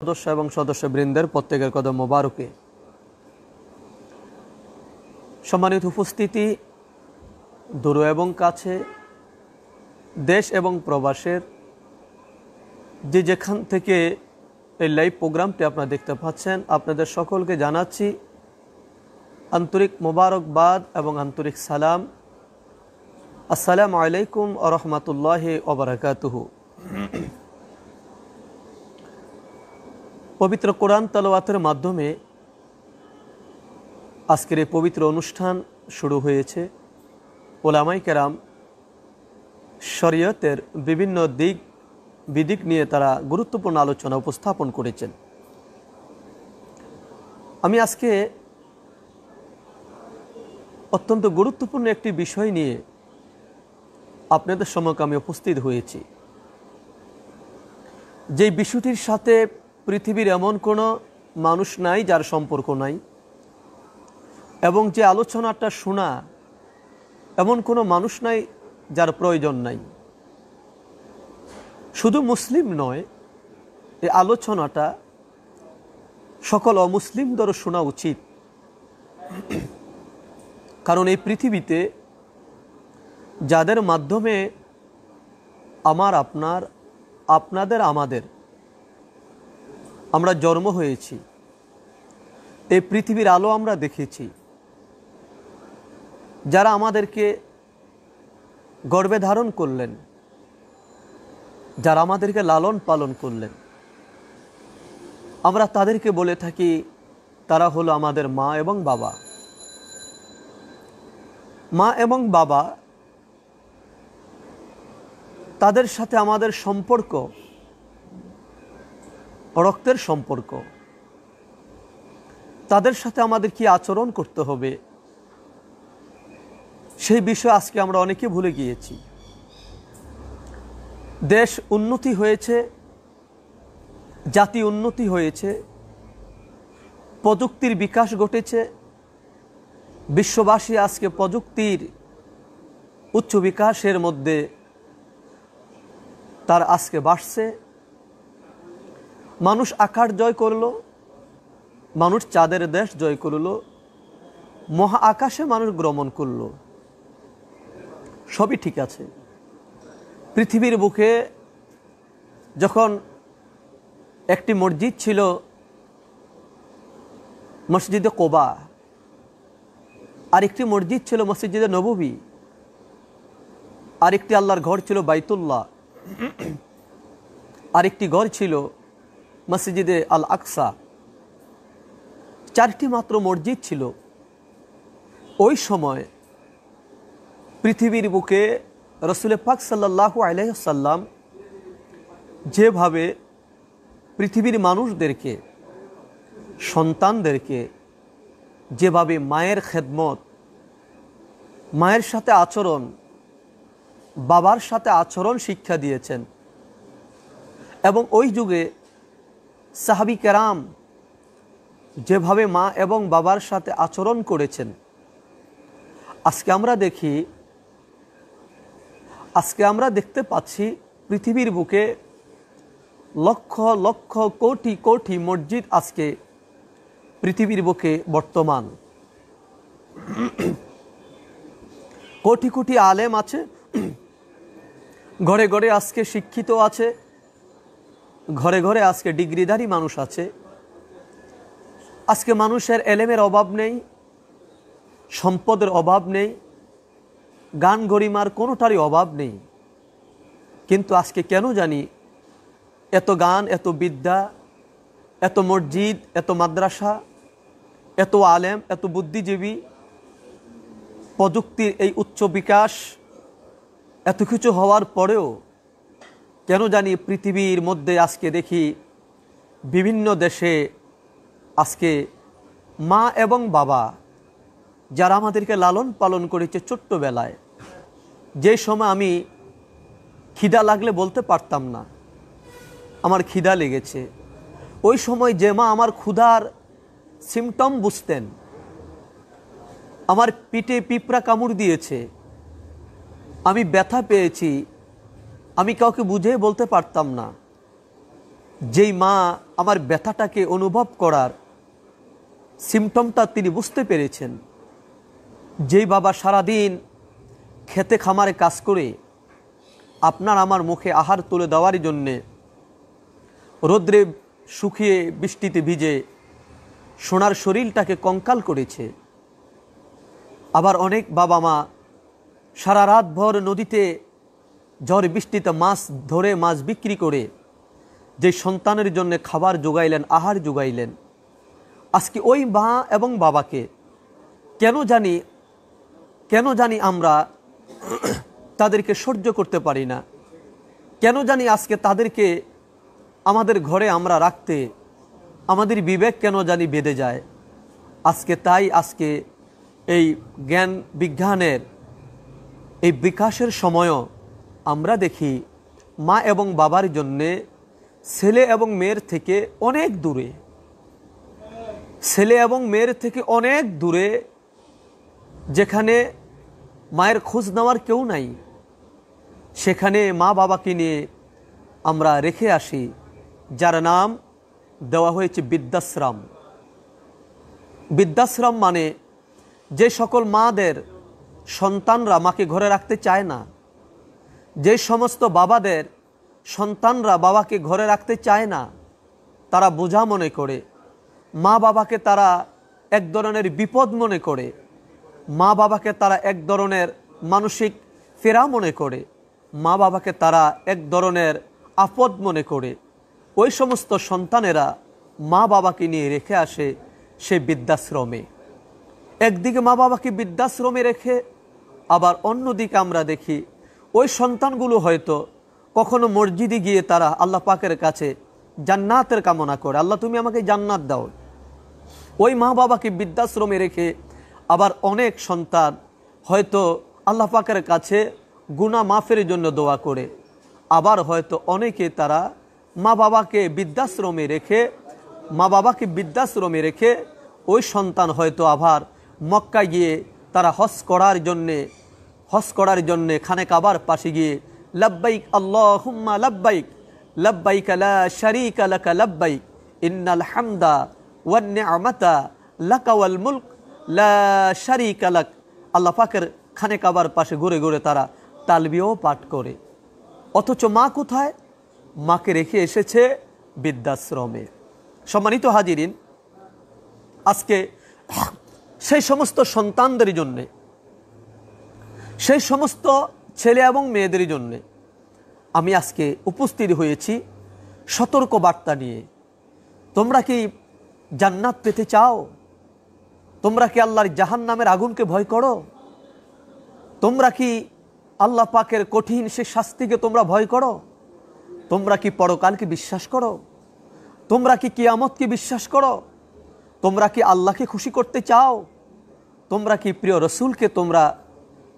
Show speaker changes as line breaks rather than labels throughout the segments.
সদস্য এবং সদস্যবৃন্দের প্রত্যেকের কদম মোবারকে। সম্মানিত উপস্থিতি, দূর এবং কাছে, দেশ এবং প্রবাসের যে যেখান থেকে এই লাইভ প্রোগ্রামটি আপনারা দেখতে পাচ্ছেন, আপনাদের সকলকে জানাচ্ছি আন্তরিক মোবারকবাদ এবং আন্তরিক সালাম। আসসালামু আলাইকুম ওয়া রাহমাতুল্লাহি ওয়া বারাকাতুহু। পবিত্র কোরআন তেলাওয়াতের মাধ্যমে আজকের এই পবিত্র অনুষ্ঠান শুরু হয়েছে। ওলামায়ে কেরাম শরীয়তের বিভিন্ন দিক বিদিক নিয়ে তারা গুরুত্বপূর্ণ আলোচনা উপস্থাপন করেছেন। আমি আজকে অত্যন্ত গুরুত্বপূর্ণ একটি বিষয় নিয়ে আপনাদের সম্মুখে আমি উপস্থিত হয়েছি। যে বিষয়টির সাথে পৃথিবীর এমন কোনো মানুষ নাই যার সম্পর্ক নাই, এবং যে আলোচনাটা শোনা এমন কোনো মানুষ নাই যার প্রয়োজন নাই। শুধু মুসলিম নয়, এই আলোচনাটা সকল অমুসলিমদেরও শোনা উচিত। কারণ এই পৃথিবীতে যাদের মাধ্যমে আমার আপনার আপনাদের আমাদের আমরা জন্ম হয়েছি, এই পৃথিবীর আলো আমরা দেখেছি, যারা আমাদেরকে গর্ভে ধারণ করলেন, যারা আমাদেরকে লালন পালন করলেন, আমরা তাদেরকে বলে থাকি তারা হলো আমাদের মা এবং বাবা। মা এবং বাবা, তাদের সাথে আমাদের সম্পর্ক রক্তের সম্পর্ক। তাদের সাথে আমাদের কি আচরণ করতে হবে সেই বিষয়ে আজকে আমরা অনেকে ভুলে গিয়েছি। দেশ উন্নতি হয়েছে, জাতি উন্নতি হয়েছে, প্রযুক্তির বিকাশ ঘটেছে। বিশ্ববাসী আজকে প্রযুক্তির উচ্চ বিকাশের মধ্যে তার আজকে বাড়ছে। মানুষ আকাশ জয় করল, মানুষ চাঁদের দেশ জয় করল, মহা আকাশে মানুষ ভ্রমণ করল, সবই ঠিক আছে। পৃথিবীর বুকে যখন একটি মসজিদ ছিল, মসজিদে কোবা, আরেকটি মসজিদ ছিল মসজিদে নববী, আরেকটি আল্লাহর ঘর ছিল বাইতুল্লাহ, আরেকটি ঘর ছিল মসজিদে আল আকসা। চারটি মাত্র মসজিদ ছিল। ওই সময় পৃথিবীর বুকে রসুল পাক সাল্লাল্লাহু আলাইহি ওয়াসাল্লাম যেভাবে পৃথিবীর মানুষদেরকে, সন্তানদেরকে যেভাবে মায়ের খেদমত, মায়ের সাথে আচরণ, বাবার সাথে আচরণ শিক্ষা দিয়েছেন, এবং ওই যুগে সাহাবী কেরাম যেভাবে মা এবং বাবার সাথে আচরণ করেছেন, আজকে আমরা দেখতে পাচ্ছি পৃথিবীর বুকে লক্ষ লক্ষ কোটি কোটি মসজিদ আজকে পৃথিবীর বুকে বর্তমান। কোটি কোটি আলেম আছে, ঘরে ঘরে আজকে শিক্ষিত আছে, ঘরে ঘরে আজকে ডিগ্রিধারী মানুষ আছে। আজকে মানুষের এলেমের অভাব নেই, সম্পদের অভাব নেই, গান গরিমার কোনোটারই অভাব নেই। কিন্তু আজকে কেন জানি এত গান, এত বিদ্যা, এত মসজিদ, এত মাদ্রাসা, এত আলেম, এত বুদ্ধিজীবী, প্রযুক্তির এই উচ্চ বিকাশ, এত কিছু হওয়ার পরেও কেন জানি পৃথিবীর মধ্যে আজকে দেখি বিভিন্ন দেশে আজকে মা এবং বাবা যারা আমাদেরকে লালন পালন করেছে ছোট্টবেলায়, যে সময় আমি খিদা লাগলে বলতে পারতাম না আমার খিদা লেগেছে, ওই সময় যে মা আমার ক্ষুধার সিমটম বুঝতেন, আমার পিঠে পিঁপড়া কামড় দিয়েছে, আমি ব্যথা পেয়েছি, আমি কাউকে বুঝিয়ে বলতে পারতাম না, যেই মা আমার ব্যথাটাকে অনুভব করার সিমটমটা তিনি বুঝতে পেরেছেন, যেই বাবা সারাদিন খেতে খামারে কাজ করে আপনার আমার মুখে আহার তুলে দেওয়ার জন্যে রোদ্রে শুকিয়ে বৃষ্টিতে ভিজে সোনার শরীরটাকে কঙ্কাল করেছে। আবার অনেক বাবা মা সারা রাত ভর নদীতে ঝড় বৃষ্টিতে মাছ ধরে মাছ বিক্রি করে যে সন্তানের জন্য খাবার যোগাইলেন, আহার যোগাইলেন, আজকে ওই মা এবং বাবাকে কেন জানি আমরা তাদেরকে সহ্য করতে পারি না, কেন জানি আজকে তাদেরকে আমাদের ঘরে আমরা রাখতে আমাদের বিবেক কেন জানি বেঁধে যায়। আজকে এই জ্ঞান বিজ্ঞানের এই বিকাশের সময়ও আমরা দেখি মা এবং বাবার জন্যে ছেলে এবং মেয়ের থেকে অনেক দূরে, ছেলে এবং মেয়ের থেকে অনেক দূরে, যেখানে মায়ের খোঁজ নেওয়ার কেউ নাই, সেখানে মা বাবাকে নিয়ে আমরা রেখে আসি, যার নাম দেওয়া হয়েছে বৃদ্ধাশ্রম। বৃদ্ধাশ্রম মানে যে সকল মাদের সন্তানরা মাকে ঘরে রাখতে চায় না, যে সমস্ত বাবাদের সন্তানরা বাবাকে ঘরে রাখতে চায় না, তারা বোঝা মনে করে, মা বাবাকে তারা এক ধরনের বিপদ মনে করে, মা বাবাকে তারা এক ধরনের মানসিক ফেরা মনে করে, মা বাবাকে তারা এক ধরনের আপদ মনে করে, ওই সমস্ত সন্তানেরা মা বাবাকে নিয়ে রেখে আসে সেই বৃদ্ধাশ্রমে। একদিকে মা বাবাকে বৃদ্ধাশ্রমে রেখে আবার অন্যদিকে আমরা দেখি ওই সন্তানগুলো হয়তো কখনো মসজিদে গিয়ে তারা আল্লাহ পাকের কাছে জান্নাতের কামনা করে, আল্লাহ তুমি আমাকে জান্নাত দাও। ওই মা বাবাকে বৃদ্ধাশ্রমে রেখে আবার অনেক সন্তান হয়তো আল্লাহ পাকের কাছে গুনাহ মাফের জন্য দোয়া করে, আবার হয়তো অনেকে তারা মা বাবাকে বৃদ্ধাশ্রমে রেখে ওই সন্তান হয়তো আবার মক্কায় গিয়ে তারা হজ করার জন্যে খানে কাবার পাশে গিয়ে লব্বাইক আল্লাহুম্মা লব্বাইক লব্বাইক লা শারীকা লাকা লব্বাইক ইন্নাল হামদা ওয়ান নি'মাতা লাকা ওয়াল মুলক লা শারীকা লাক, আল্লাহ পাকের খানে কাবার পাশে ঘুরে ঘুরে তারা তালবিয়াও পাঠ করে। অথচ মা কোথায়? মাকে রেখে এসেছে বৃদ্ধাশ্রমে। সম্মানিত হাজিরিন, আজকে সেই সমস্ত সন্তানদের জন্যে, সেই সমস্ত ছেলে এবং মেয়েদের জন্যে আমি আজকে উপস্থিত হয়েছি সতর্ক বার্তা নিয়ে। তোমরা কি জান্নাত পেতে চাও? তোমরা কি আল্লাহর জাহান্নামের আগুনকে ভয় করো? তোমরা কি আল্লাহ পাকের কঠিন সে শাস্তিকে তোমরা ভয় করো? তোমরা কি পরকালকে বিশ্বাস করো? তোমরা কি কিয়ামতকে বিশ্বাস করো? তোমরা কি আল্লাহকে খুশি করতে চাও? তোমরা কি প্রিয় রসুলকে তোমরা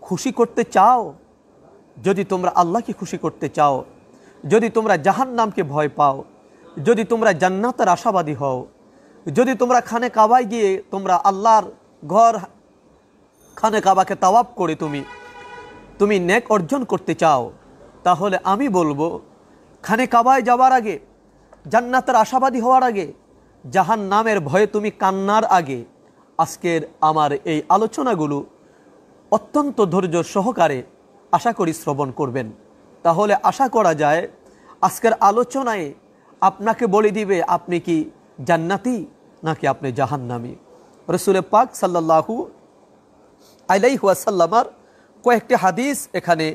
খুশি করতে চাও? যদি তোমরা আল্লাহকে খুশি করতে চাও, যদি তোমরা জাহান্নামকে ভয় পাও, যদি তোমরা জান্নাতের আশাবাদী হও, যদি তোমরা খানে কাবায় গিয়ে তোমরা আল্লাহর ঘর খানে কাবাকে তাওয়াফ করে তুমি নেক অর্জন করতে চাও, তাহলে আমি বলবো খানে কাবায় যাওয়ার আগে, জান্নাতের আশাবাদী হওয়ার আগে, জাহান্নামের ভয়ে তুমি কান্নার আগে আজকের আমার এই আলোচনাগুলো অত্যন্ত ধৈর্য সহকারে আশা করি শ্রবণ করবেন। তাহলে আশা করা যায় আজকের আলোচনায় আপনাকে বলে দিবে আপনি কি জান্নাতি নাকি আপনি জাহান্নামী। রাসূল পাক সাল্লাল্লাহু আলাইহি ওয়াসাল্লামের কয়েকটি হাদিস এখানে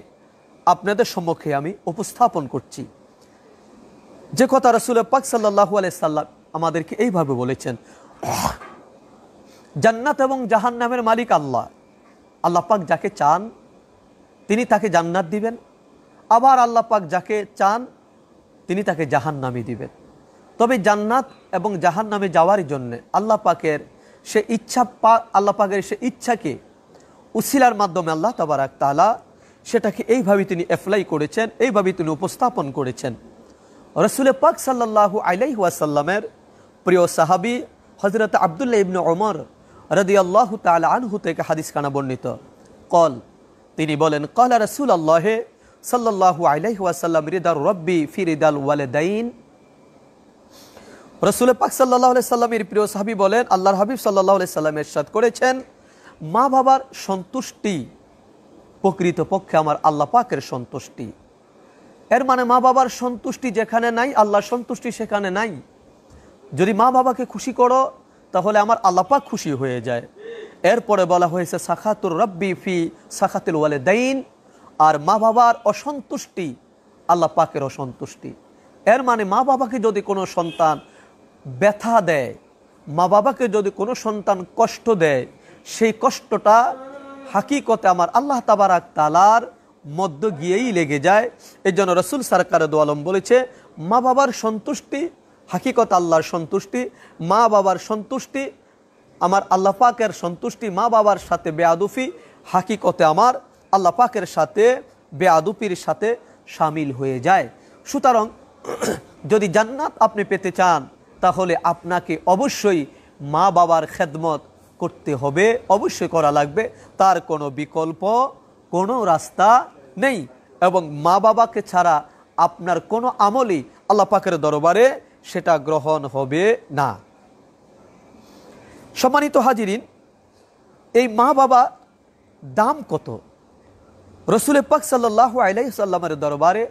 আপনাদের সম্মুখে আমি উপস্থাপন করছি। যে কথা রাসূল পাক সাল্লাল্লাহু আলাইহি সাল্লাম আমাদেরকে এইভাবে বলেছেন, জান্নাত এবং জাহান্নামের মালিক আল্লাহ। আল্লাহ পাক যাকে চান তিনি তাকে জান্নাত দিবেন, আবার আল্লাহ পাক যাকে চান তিনি তাকে জাহান্নামী দিবেন। তবে জান্নাত এবং জাহান্নামে যাওয়ার জন্য আল্লাহ পাকের সে ইচ্ছাকে উসিলার মাধ্যমে আল্লাহ তাবারাক তাআলা সেটাকে এইভাবে তিনি অ্যাপ্লাই করেছেন, এইভাবে তিনি উপস্থাপন করেছেন। রাসূল পাক সাল্লাল্লাহু আলাইহি ওয়াসাল্লামের প্রিয় সাহাবী হযরত আব্দুল্লাহ ইবনে ওমর রাদিয়াল্লাহু তাআলা আনহু থেকে হাদিস কানা বর্ণিত। তিনি বলেন, ক্বালা রাসূলুল্লাহ সাল্লাল্লাহু আলাইহি ওয়াসাল্লাম রিদার রাব্বি ফি রিদাল ওয়ালিদাইন রাসূল পাক সাল্লাল্লাহু আলাইহি সাল্লামের প্রিয় সাহাবী বলেন, আল্লাহর হাবিব সাল্লাল্লাহু আলাইহি সাল্লাম ইরশাদ করেছেন, মা বাবার সন্তুষ্টি প্রকৃতপক্ষে আমার আল্লাহ পাকের সন্তুষ্টি। এর মানে মা বাবার সন্তুষ্টি যেখানে নাই, আল্লাহর সন্তুষ্টি সেখানে নাই। যদি মা বাবাকে খুশি করো তাহলে আমার আল্লাহ পাক খুশি হয়ে যায়। এরপরে বলা হয়েছে সাখাতুর রব্বি ফি সাখাতিল ওয়ালিদাইন, আর মা বাবার অসন্তুষ্টি আল্লাহ পাকের অসন্তুষ্টি। এর মানে মা বাবাকে যদি কোনো সন্তান ব্যথা দেয়, মা বাবাকে যদি কোনো সন্তান কষ্ট দেয়, সেই কষ্টটা হাকিকতে আমার আল্লাহ তাবারাক তাআলার মধ্য গিয়েই লেগে যায়। এই জন্য রাসূল সরকারে দো আলম বলেছে, মা বাবার সন্তুষ্টি হাকিকত আল্লাহর সন্তুষ্টি, মা বাবার সন্তুষ্টি আমার আল্লাহ পাকের সন্তুষ্টি। মা বাবার সাথে বেয়াদুফি হাকিকতে আমার আল্লাহ পাকের সাথে বেয়াদুফির সাথে শামিল হয়ে যায়। সুতরাং যদি জান্নাত আপনি পেতে চান তাহলে আপনাকে অবশ্যই মা বাবার খেদমত করতে হবে, অবশ্যই করা লাগবে, তার কোনো বিকল্প কোনো রাস্তা নেই। এবং মা বাবাকে ছাড়া আপনার কোনো আমলই আল্লাহ পাকের দরবারে সেটা গ্রহণ হবে না। সম্মানিত হাজিরিন, এই মা বাবা দাম কত? রাসূল পাক সাল্লাল্লাহু আলাইহি সাল্লামের দরবারে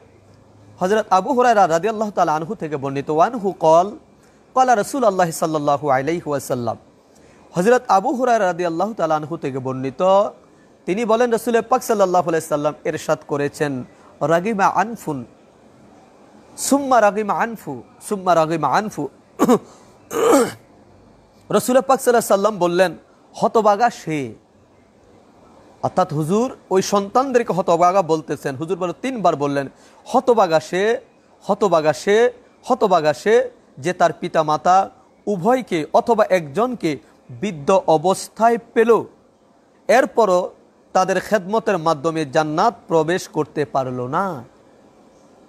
হযরত আবু হুরায়রা রাদিয়াল্লাহু তাআলা আনহু থেকে বর্ণিত, ওয়ানহু কল ক্বালা রাসূলুল্লাহ সাল্লাল্লাহু আলাইহি ওয়াসাল্লাম, হযরত আবু হুরায়রা রাদিয়াল্লাহু তাআলা আনহু থেকে বর্ণিত, তিনি বলেন রাসূল পাক সাল্লাল্লাহু আলাইহি সাল্লাম ইরশাদ করেছেন, রাগিমা আনফুন সুম্মা রাগিমা আনফু সুম্মা রাগিমা আনফু। রাসূল পাক সাল্লাল্লাহু আলাইহি সাল্লাম বললেন, হতভাগা সে। অর্থাৎ হুজুর ওই সন্তানদেরকে হতভাগা বলতেছেন। হুজুর বলে 3 বার বললেন, হতভাগা সে, হতভাগা সে, হতভাগা সে যে তার পিতা মাতা উভয়কে অথবা একজনকে বৃদ্ধ অবস্থায় পেল, এরপরও তাদের খেদমতের মাধ্যমে জান্নাত প্রবেশ করতে পারল না।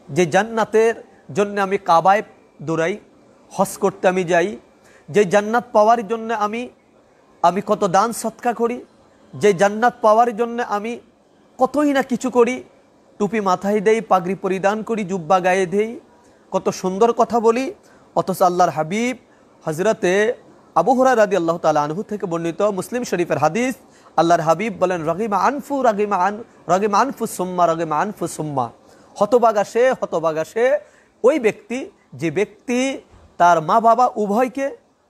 যে জান্নাতের জন্য আমি কাবায় দৌড়াই, হজ করতে আমি যাই, যে জান্নাত পাওয়ার জন্য আমি কত দান সৎকা করি, যে জান্নাত পাওয়ার জন্য আমি কতই না কিছু করি, টুপি মাথায় দেই, পাগড়ি পরিধান করি, জুব্বা গায়ে দেই, কত সুন্দর কথা বলি, অথচ আল্লাহর হাবিব হযরতে আবু হুরায়রা রাদিয়াল্লাহু তাআলা আনহু থেকে বর্ণিত মুসলিম শরীফের হাদিস, আল্লাহর হাবিব বলেন, রাগিমা আনফু রাগিমা আনফু সুম্মা রাগিমা আনফু সুম্মা। হতভাগা সে, হতভাগা সে ওই ব্যক্তি যে ব্যক্তি তার মা বাবা উভয়কে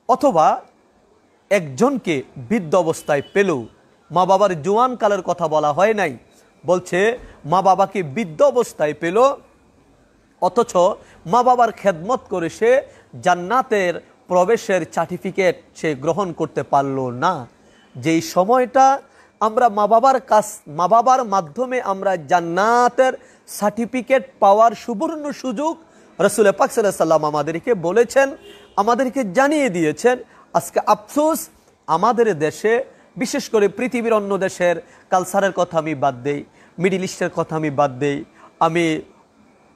অথবা একজনকে বৃদ্ধ অবস্থায় পেল। মা বাবার জোয়ান কালের কথা বলা হয় নাই, বলছে মা বাবাকে বৃদ্ধ অবস্থায় পেল, অথচ মা বাবার খেদমত করে সে জান্নাতের প্রবেশের সার্টিফিকেট সে গ্রহণ করতে পারল না। যেই সময়টা আমরা মা বাবার মাধ্যমে আমরা জান্নাতের সার্টিফিকেট পাওয়ার সুবর্ণ সুযোগ রাসূল পাক সাল্লাল্লাহু আলাইহি সাল্লাম আমাদেরকে বলেছেন, আমাদেরকে জানিয়ে দিয়েছেন। আজকে আফসোস আমাদের দেশে, বিশেষ করে পৃথিবীর অন্য দেশের কালচারের কথা আমি বাদ দেই, মিডিল ইস্টের কথা আমি বাদ দেই, আমি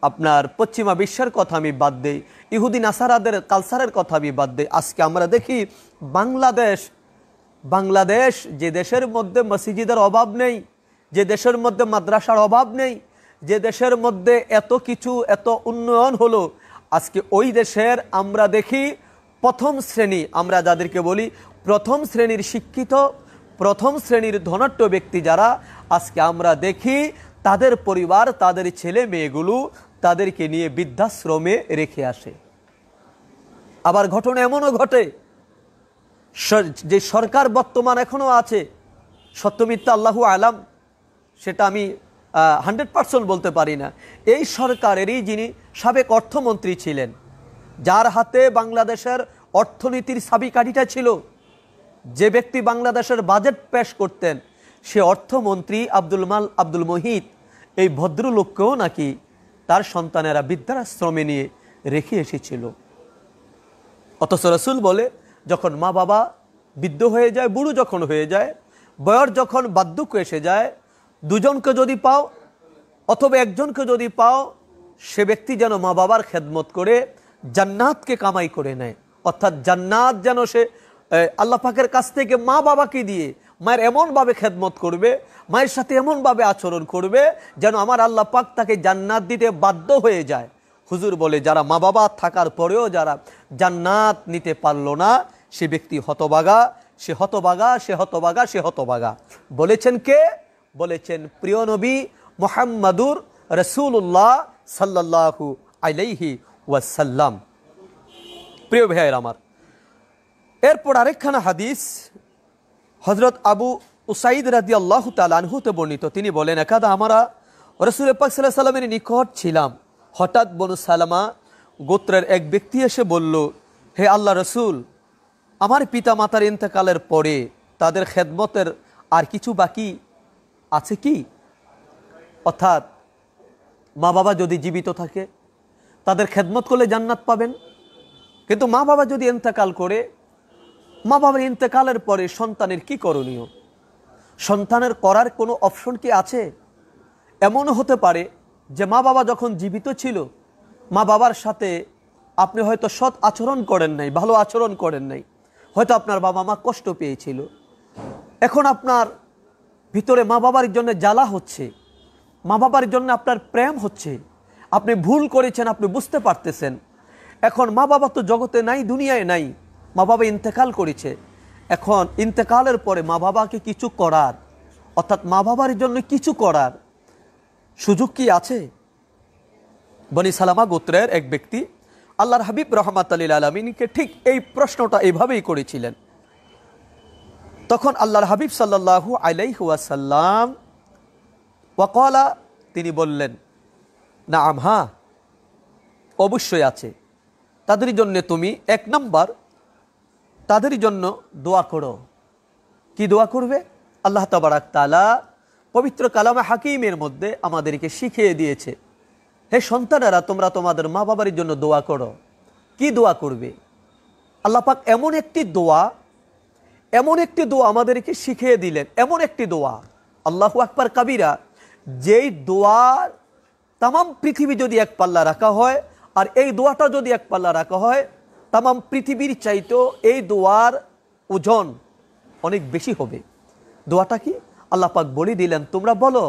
আপনার পশ্চিমা বিশ্বের কথা আমি বাদ দেই, ইহুদি নাসারাদের কালচারের কথা আমি বাদ দেই। আজকে আমরা দেখি বাংলাদেশ যে দেশের মধ্যে মসজিদের অভাব নেই, যে দেশের মধ্যে মাদ্রাসার অভাব নেই, যে দেশের মধ্যে এত কিছু এত উন্নয়ন হলো, আজকে ওই দেশের আমরা দেখি প্রথম শ্রেণী, আমরা যাদেরকে বলি প্রথম শ্রেণীর শিক্ষিত, প্রথম শ্রেণীর ধনাঢ্য ব্যক্তি যারা, আজকে আমরা দেখি তাদের পরিবার, তাদের ছেলে মেয়েগুলো তাদেরকে নিয়ে বৃদ্ধাশ্রমে রেখে আসে। আবার ঘটনা এমনও ঘটে, যে সরকার বর্তমান এখনো আছে, সত্যমিথ্যা আল্লাহু আলাম, সেটা আমি 100% বলতে পারি না, এই সরকারেরই যিনি সাবেক অর্থমন্ত্রী ছিলেন, যার হাতে বাংলাদেশের অর্থনীতির চাবিকাঠিটা ছিল, যে ব্যক্তি বাংলাদেশের বাজেট পেশ করতেন, সে অর্থমন্ত্রী আব্দুল মহিত, এই ভদ্রলোককেও নাকি তার সন্তানেরা বৃদ্ধাশ্রমে নিয়ে রেখে এসেছিল। অথচ রাসূল বলে, যখন মা বাবা বৃদ্ধ হয়ে যায়, বুড়ো যখন হয়ে যায়, বয়স যখন বার্ধক্য এসে যায়, দুজনকে যদি পাও অথবা একজনকে যদি পাও, সে ব্যক্তি যেন মা বাবার খেদমত করে জান্নাতকে কামাই করে নেয়। অর্থাৎ জান্নাত যেন সে আল্লাহ পাকের কাছ থেকে মা বাবাকে দিয়ে মায়ের এমনভাবে খেদমত করবে, মায়ের সাথে এমনভাবে আচরণ করবে যেন আমার আল্লাহ পাক তাকে জান্নাত দিতে বাধ্য হয়ে যায়। হুজুর বলে যারা মা বাবা থাকার পরেও যারা জান্নাত নিতে পারলো না সে ব্যক্তি হতভাগা, সে হতভাগা, সে হতভাগা, সে হতভাগা। বলেছেন কে? বলেছেন প্রিয় নবী মুহাম্মাদুর রাসূলুল্লাহ সাল্লাল্লাহু আলাইহি ওয়াসাল্লাম। প্রিয় ভাইয়ের আমার, এরপর আরেকখানা হাদিস হযরত আবু উসাইদ রাদিয়াল্লাহু তাআলা আনহুতে বর্ণিত। তিনি বলেন, একাদা আমরা রাসূল পাক সাল্লাল্লাহু আলাইহি ওয়াসাল্লামের নিকট ছিলাম, হঠাৎ বনু সালামা গোত্রের এক ব্যক্তি এসে বলল, হে আল্লাহ রসুল, আমার পিতা মাতার ইন্তেকালের পরে তাদের খেদমতের আর কিছু বাকি আছে কি? অর্থাৎ মা বাবা যদি জীবিত থাকে তাদের খেদমত করলে জান্নাত পাবেন, কিন্তু মা বাবা যদি ইন্তেকাল করে, মা বাবার ইন্তেকালের পরে সন্তানের কি করণীয়? সন্তানের করার কোনো অপশন কি আছে? এমনও হতে পারে যে মা বাবা যখন জীবিত ছিল মা বাবার সাথে আপনি হয়তো সৎ আচরণ করেন নাই, ভালো আচরণ করেন নাই, হয়তো আপনার বাবা মা কষ্ট পেয়েছিল, এখন আপনার ভিতরে মা বাবার জন্য জ্বালা হচ্ছে, মা বাবার জন্য আপনার প্রেম হচ্ছে, আপনি ভুল করেছেন, আপনি বুঝতে পারতেছেন। এখন মা বাবা তো জগতে নাই, দুনিয়ায় নাই, মা বাবা ইন্তেকাল করেছে। এখন ইন্তেকালের পরে মা বাবাকে কিছু করার, অর্থাৎ মা বাবার জন্য কিছু করার সুযোগ কি আছে? বনি সালামা গোত্রের এক ব্যক্তি আল্লাহর হাবিব রাহমাতুল লিল আলামিনকে ঠিক এই প্রশ্নটা এইভাবেই করেছিলেন। তখন আল্লাহর হাবিব সাল্লাল্লাহু আলাইহি ওয়াসাল্লাম ওয়াকালা, তিনি বললেন, নাআম, হ্যাঁ অবশ্যই আছে। তাদের জন্য তুমি এক নাম্বার তাদের জন্য দোয়া করো। কি দোয়া করবে? আল্লাহ তাবারাক তাআলা পবিত্র কালামে হাকিমের মধ্যে আমাদেরকে শিখিয়ে দিয়েছে, হে সন্তানেরা তোমরা তোমাদের মা বাবার জন্য দোয়া করো। কি দোয়া করবে? আল্লাহ পাক এমন একটি দোয়া আমাদেরকে শিখিয়ে দিলেন, এমন একটি দোয়া, আল্লাহু আকবার কাবীরা, যেই দোয়ার তামাম পৃথিবী যদি এক পাল্লা রাখা হয়, আর এই দোয়াটা যদি এক পাল্লা রাখা হয়, তামাম পৃথিবীর চাইতেও এই দোয়ার ওজন অনেক বেশি হবে। দোয়াটা কি? আল্লাহ পাক বলে দিলেন, তোমরা বলো,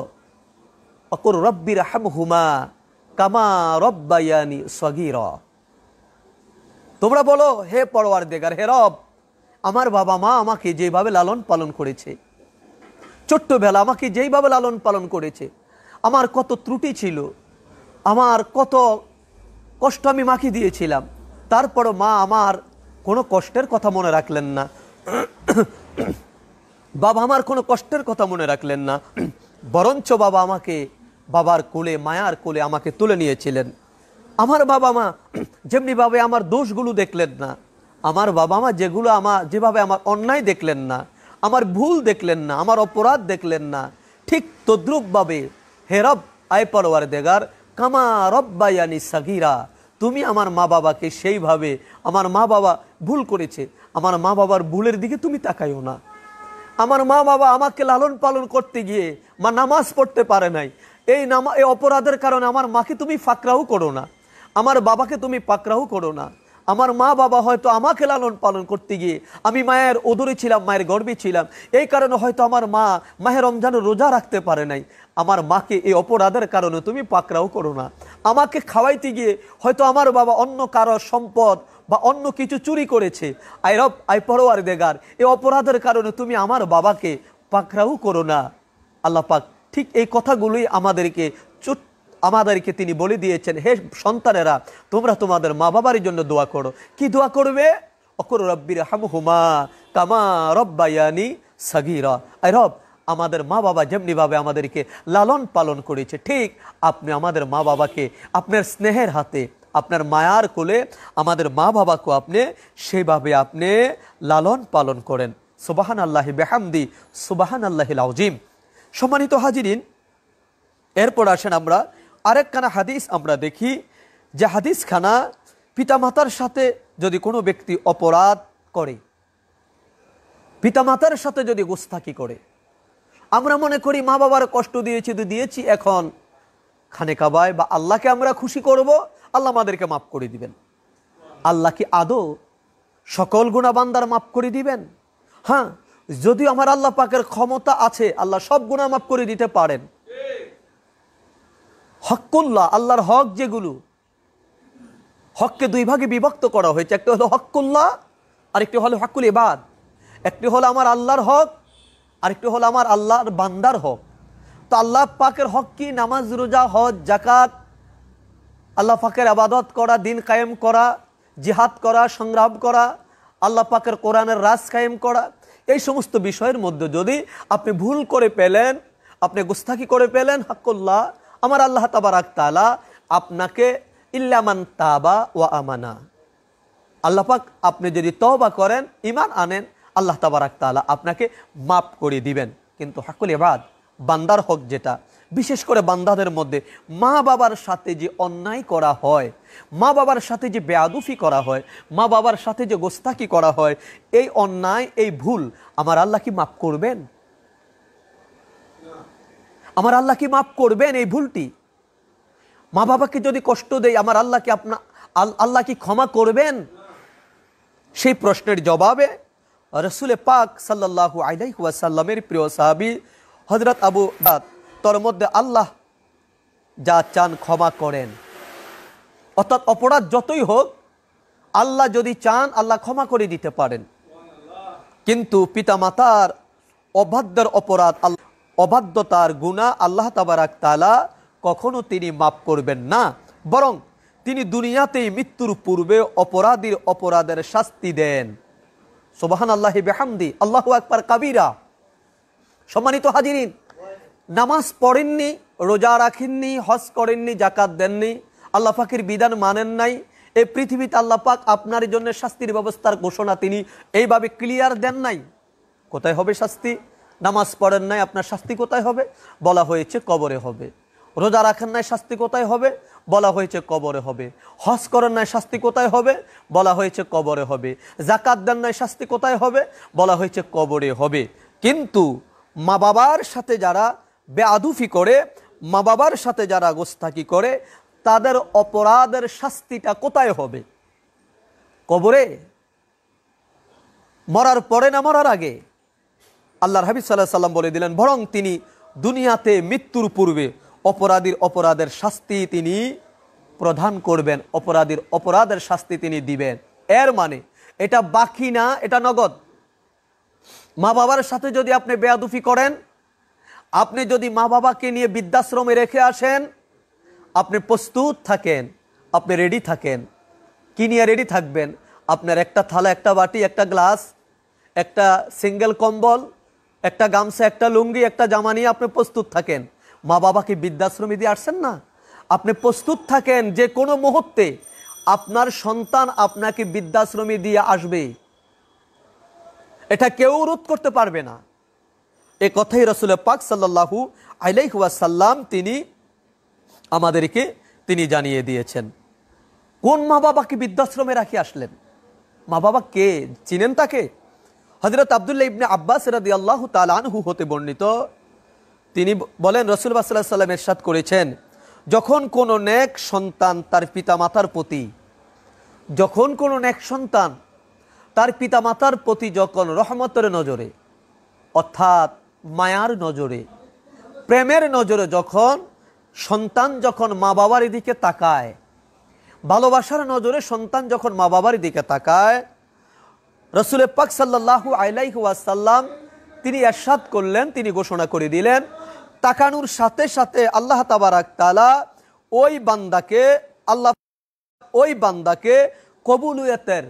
অকুর রব্বির হামহুমা কামা রব্বায়ানি সগীরা। তোমরা বলো, হে পরওয়ারদিগার, হে রব, আমার বাবা মা আমাকে যেভাবে লালন পালন করেছে, ছোট্টবেলা আমাকে যেইভাবে লালন পালন করেছে, আমার কত ত্রুটি ছিল, আমার কত কষ্ট আমি মাকে দিয়েছিলাম, তারপরও মা আমার কোনো কষ্টের কথা মনে রাখলেন না, বাবা আমার কোনো কষ্টের কথা মনে রাখলেন না, বরঞ্চ বাবা আমাকে বাবার কোলে, মায়ার কোলে আমাকে তুলে নিয়েছিলেন। আমার বাবা মা যেমনিভাবে আমার দোষগুলো দেখলেন না, আমার বাবা মা যেভাবে আমার অন্যায় দেখলেন না, আমার ভুল দেখলেন না, আমার অপরাধ দেখলেন না, ঠিক তদ্রূপভাবে হে রব আয় পরওয়ারদিগার কামা রব্বায়ানি সাগীরা, তুমি আমার মা বাবাকে সেইভাবে, আমার মা বাবা ভুল করেছে, আমার মা বাবার ভুলের দিকে তুমি তাকাইও না। আমার মা বাবা আমাকে লালন পালন করতে গিয়ে মা নামাজ পড়তে পারে নাই, এই অপরাধের কারণে আমার মাকে তুমি ফাকরাও করো না, আমার বাবাকে তুমি পাকরাও করো না। আমার মা বাবা হয়তো আমাকে লালন পালন করতে গিয়ে আমি মায়ের ওদরে ছিলাম, মায়ের গর্ভে ছিলাম, এই কারণে হয়তো আমার মা মাহে রমজানের রোজা রাখতে পারে নাই, আমার মাকে এই অপরাধের কারণে তুমি পাকরাও করো না। আমাকে খাওয়াইতে গিয়ে হয়তো আমার বাবা অন্য কারো সম্পদ বা অন্য কিছু চুরি করেছে, আয় রব আয় পরওয়ারদিগার, এই অপরাধের কারণে তুমি আমার বাবাকে পাকরাও করো না। আল্লাহ পাক ঠিক এই কথাগুলোই আমাদেরকে তিনি বলে দিয়েছেন, হে সন্তানেরা তোমরা তোমাদের মা বাবার জন্য দোয়া করো। কি দোয়া করবে? অকুর রব্বির হামহুমা কামা রব্বায়ানি সাগীরা, আয় রব আমাদের মা বাবা যেমনিভাবে আমাদেরকে লালন পালন করেছে, ঠিক আপনি আমাদের মা বাবাকে আপনার স্নেহের হাতে, আপনার মায়ার কোলে আমাদের মা বাবাকে আপনি সেভাবে আপনি লালন পালন করেন। সুবহানাল্লাহি বিহামদি, সুবহানাল্লাহিল আযীম। সম্মানিত হাজিরিন, এরপর আসেন আমরা আরেকখানা হাদিস আমরা দেখি, যে হাদিসখানা পিতামাতার সাথে যদি কোনো ব্যক্তি অপরাধ করে, পিতামাতার সাথে যদি গোস্তাকি করে, আমরা মনে করি মা বাবার কষ্ট দিয়েছি, এখন খানে কাবায় বা আল্লাহকে আমরা খুশি করব, আল্লাহ আমাদেরকে মাফ করে দিবেন। আল্লাহ কি আদৌ সকল গুনাহ বান্দার মাফ করে দিবেন? হ্যাঁ, যদিও আমার আল্লাহ পাকের ক্ষমতা আছে, আল্লাহ সব গুনাহ মাফ করে দিতে পারেন। হকুল্লাহ, আল্লাহর হক যেগুলো, হককে দুই ভাগে বিভক্ত করা হয়েছে, একটি হলো হক্কুল্লাহ আর একটি হলো হকুল ইবাদ। একটি হলো আমার আল্লাহর হক, আরেকটি হলো আমার আল্লাহর বান্দার হক। তো আল্লাহ পাকের হক কি? নামাজ, রোজা, হজ, জাকাত, আল্লাহ পাকের আবাদত করা, দিন কায়েম করা, জিহাদ করা, সংগ্রাম করা, আল্লাহ পাকের কোরআনের রাজ কায়েম করা। এই সমস্ত বিষয়ের মধ্যে যদি আপনি ভুল করে পেলেন, আপনি গুস্তাখি করে পেলেন হকুল্লাহ, আমার আল্লাহ তাবারাক তাআলা আপনাকে ইল্লা মান তাবা ওয়া আমানা, আল্লাহ পাক আপনি যদি তওবা করেন, ঈমান আনেন, আল্লাহ তাবারাক তাআলা আপনাকে মাফ করে দিবেন। কিন্তু হকুল ইবাদ, বান্দার হক যেটা, বিশেষ করে বান্দাদের মধ্যে মা বাবার সাথে যে অন্যায় করা হয়, মা বাবার সাথে যে বেয়াদুফি করা হয়, মা বাবার সাথে যে গোস্তাকি করা হয়, এই অন্যায়, এই ভুল আমার আল্লাহ কি মাফ করবেন? আমার আল্লাহ কি মাফ করবেন এই ভুলটি? মা বাবাকে যদি কষ্ট দেয়, আমার আল্লাহ কি আল্লাহ কি ক্ষমা করবেন? সেই প্রশ্নের জবাবে রাসূল পাক সাল্লাল্লাহু আলাইহি ওয়াসাল্লামের প্রিয় সাহাবী হযরত আবু দাদ, তোর মধ্যে আল্লাহ যা চান ক্ষমা করেন। অর্থাৎ অপরাধ যতই হোক, আল্লাহ যদি চান আল্লাহ ক্ষমা করে দিতে পারেন। কিন্তু পিতামাতার অবাধ্যের অপরাধ, অবাধ্যতার গুনাহ আল্লাহ তাবারাক তাআলা কখনো তিনি মাফ করবেন না, বরং তিনি দুনিয়াতেই মৃত্যুর পূর্বে অপরাধীর অপরাধের শাস্তি দেন। সুবহানাল্লাহি বিহামদি, আল্লাহু আকবার কাবীরা। সম্মানিত হাজিরিন, নামাজ পড়েননি, রোজা রাখেননি, হজ করেননি, জাকাত দেননি, আল্লাহ পাকের বিধান মানেন নাই, এই পৃথিবীতে আল্লাহ পাক আপনার জন্য শাস্তির ব্যবস্থার ঘোষণা তিনি এইভাবে ক্লিয়ার দেন নাই। কোথায় হবে শাস্তি? নামাজ পড়েন নাই, আপনার শাস্তি কোথায় হবে? বলা হয়েছে কবরে হবে। রোজা রাখেন নাই, শাস্তি কোথায় হবে? বলা হয়েছে কবরে হবে। হজ করেন নাই, শাস্তি কোথায় হবে? বলা হয়েছে কবরে হবে। জাকাত দেন নাই, শাস্তি কোথায় হবে? বলা হয়েছে কবরে হবে। কিন্তু মা বাবার সাথে যারা বেয়াদুফি করে, মা বাবার সাথে যারা গোস্তাকি করে, তাদের অপরাধের শাস্তিটা কোথায় হবে? কবরে? মরার পরে না মরার আগে? আল্লাহর হাবিব সাল্লাল্লাহু আলাইহি সাল্লাম বলে দিলেন, বরং তিনি দুনিয়াতে মৃত্যুর পূর্বে অপরাধের শাস্তি তিনি প্রদান করবেন, অপরাধের শাস্তি তিনি দিবেন। এর মানে এটা বাকি না, এটা নগদ। মা বাবার সাথে যদি আপনি বেয়াদুফি করেন, আপনি যদি মা বাবাকে নিয়ে বৃদ্ধাশ্রমে রেখে আসেন, আপনি প্রস্তুত থাকেন, আপনি রেডি থাকেন। কি নিয়ে রেডি থাকবেন? আপনার একটা থালা, একটা বাটি, একটা গ্লাস, একটা সিঙ্গেল কম্বল, একটা গামছা, একটা লুঙ্গি, একটা জামা নিয়ে আপনি প্রস্তুত থাকেন। মা বাবাকে বৃদ্ধাশ্রমে দিয়ে আসছেন না, আপনি প্রস্তুত থাকেন যে কোনো মুহূর্তে আপনার সন্তান আপনাকে বৃদ্ধাশ্রমে দিয়ে আসবে, এটা কেউ রোধ করতে পারবে না। এই কথাই রাসূল পাক সাল্লাল্লাহু আলাইহি ওয়াসাল্লাম তিনি আমাদেরকে তিনি জানিয়ে দিয়েছেন। কোন মা বাবাকে বৃদ্ধাশ্রমে রাখি আসলেন? মা বাবা কে? চিনেন তাকে? হযরত আব্দুল্লাহ ইবনে আব্বাস রাদিয়াল্লাহু তাআলা আনহু হতে বর্ণিত, তিনি বলেন রাসূলুল্লাহ সাল্লাল্লাহু আলাইহি ওয়াসাল্লাম ইরশাদ করেছেন, যখন কোনো নেক সন্তান তার পিতামাতার প্রতি, যখন কোনো নেক সন্তান তার পিতামাতার প্রতি যখন রহমতের নজরে, অর্থাৎ মায়ার নজরে, প্রেমের নজরে যখন সন্তান যখন মা বাবার দিকে তাকায়, ভালোবাসার নজরে সন্তান যখন মা বাবার দিকে তাকায়, রাসূল পাক সাল্লাল্লাহু আলাইহি ওয়াসাল্লাম তিনি ইরশাদ করলেন, তিনি ঘোষণা করে দিলেন, তাকানোর সাথে সাথে আল্লাহ তাবারাক তাআলা ওই বান্দাকে কবুলিয়তের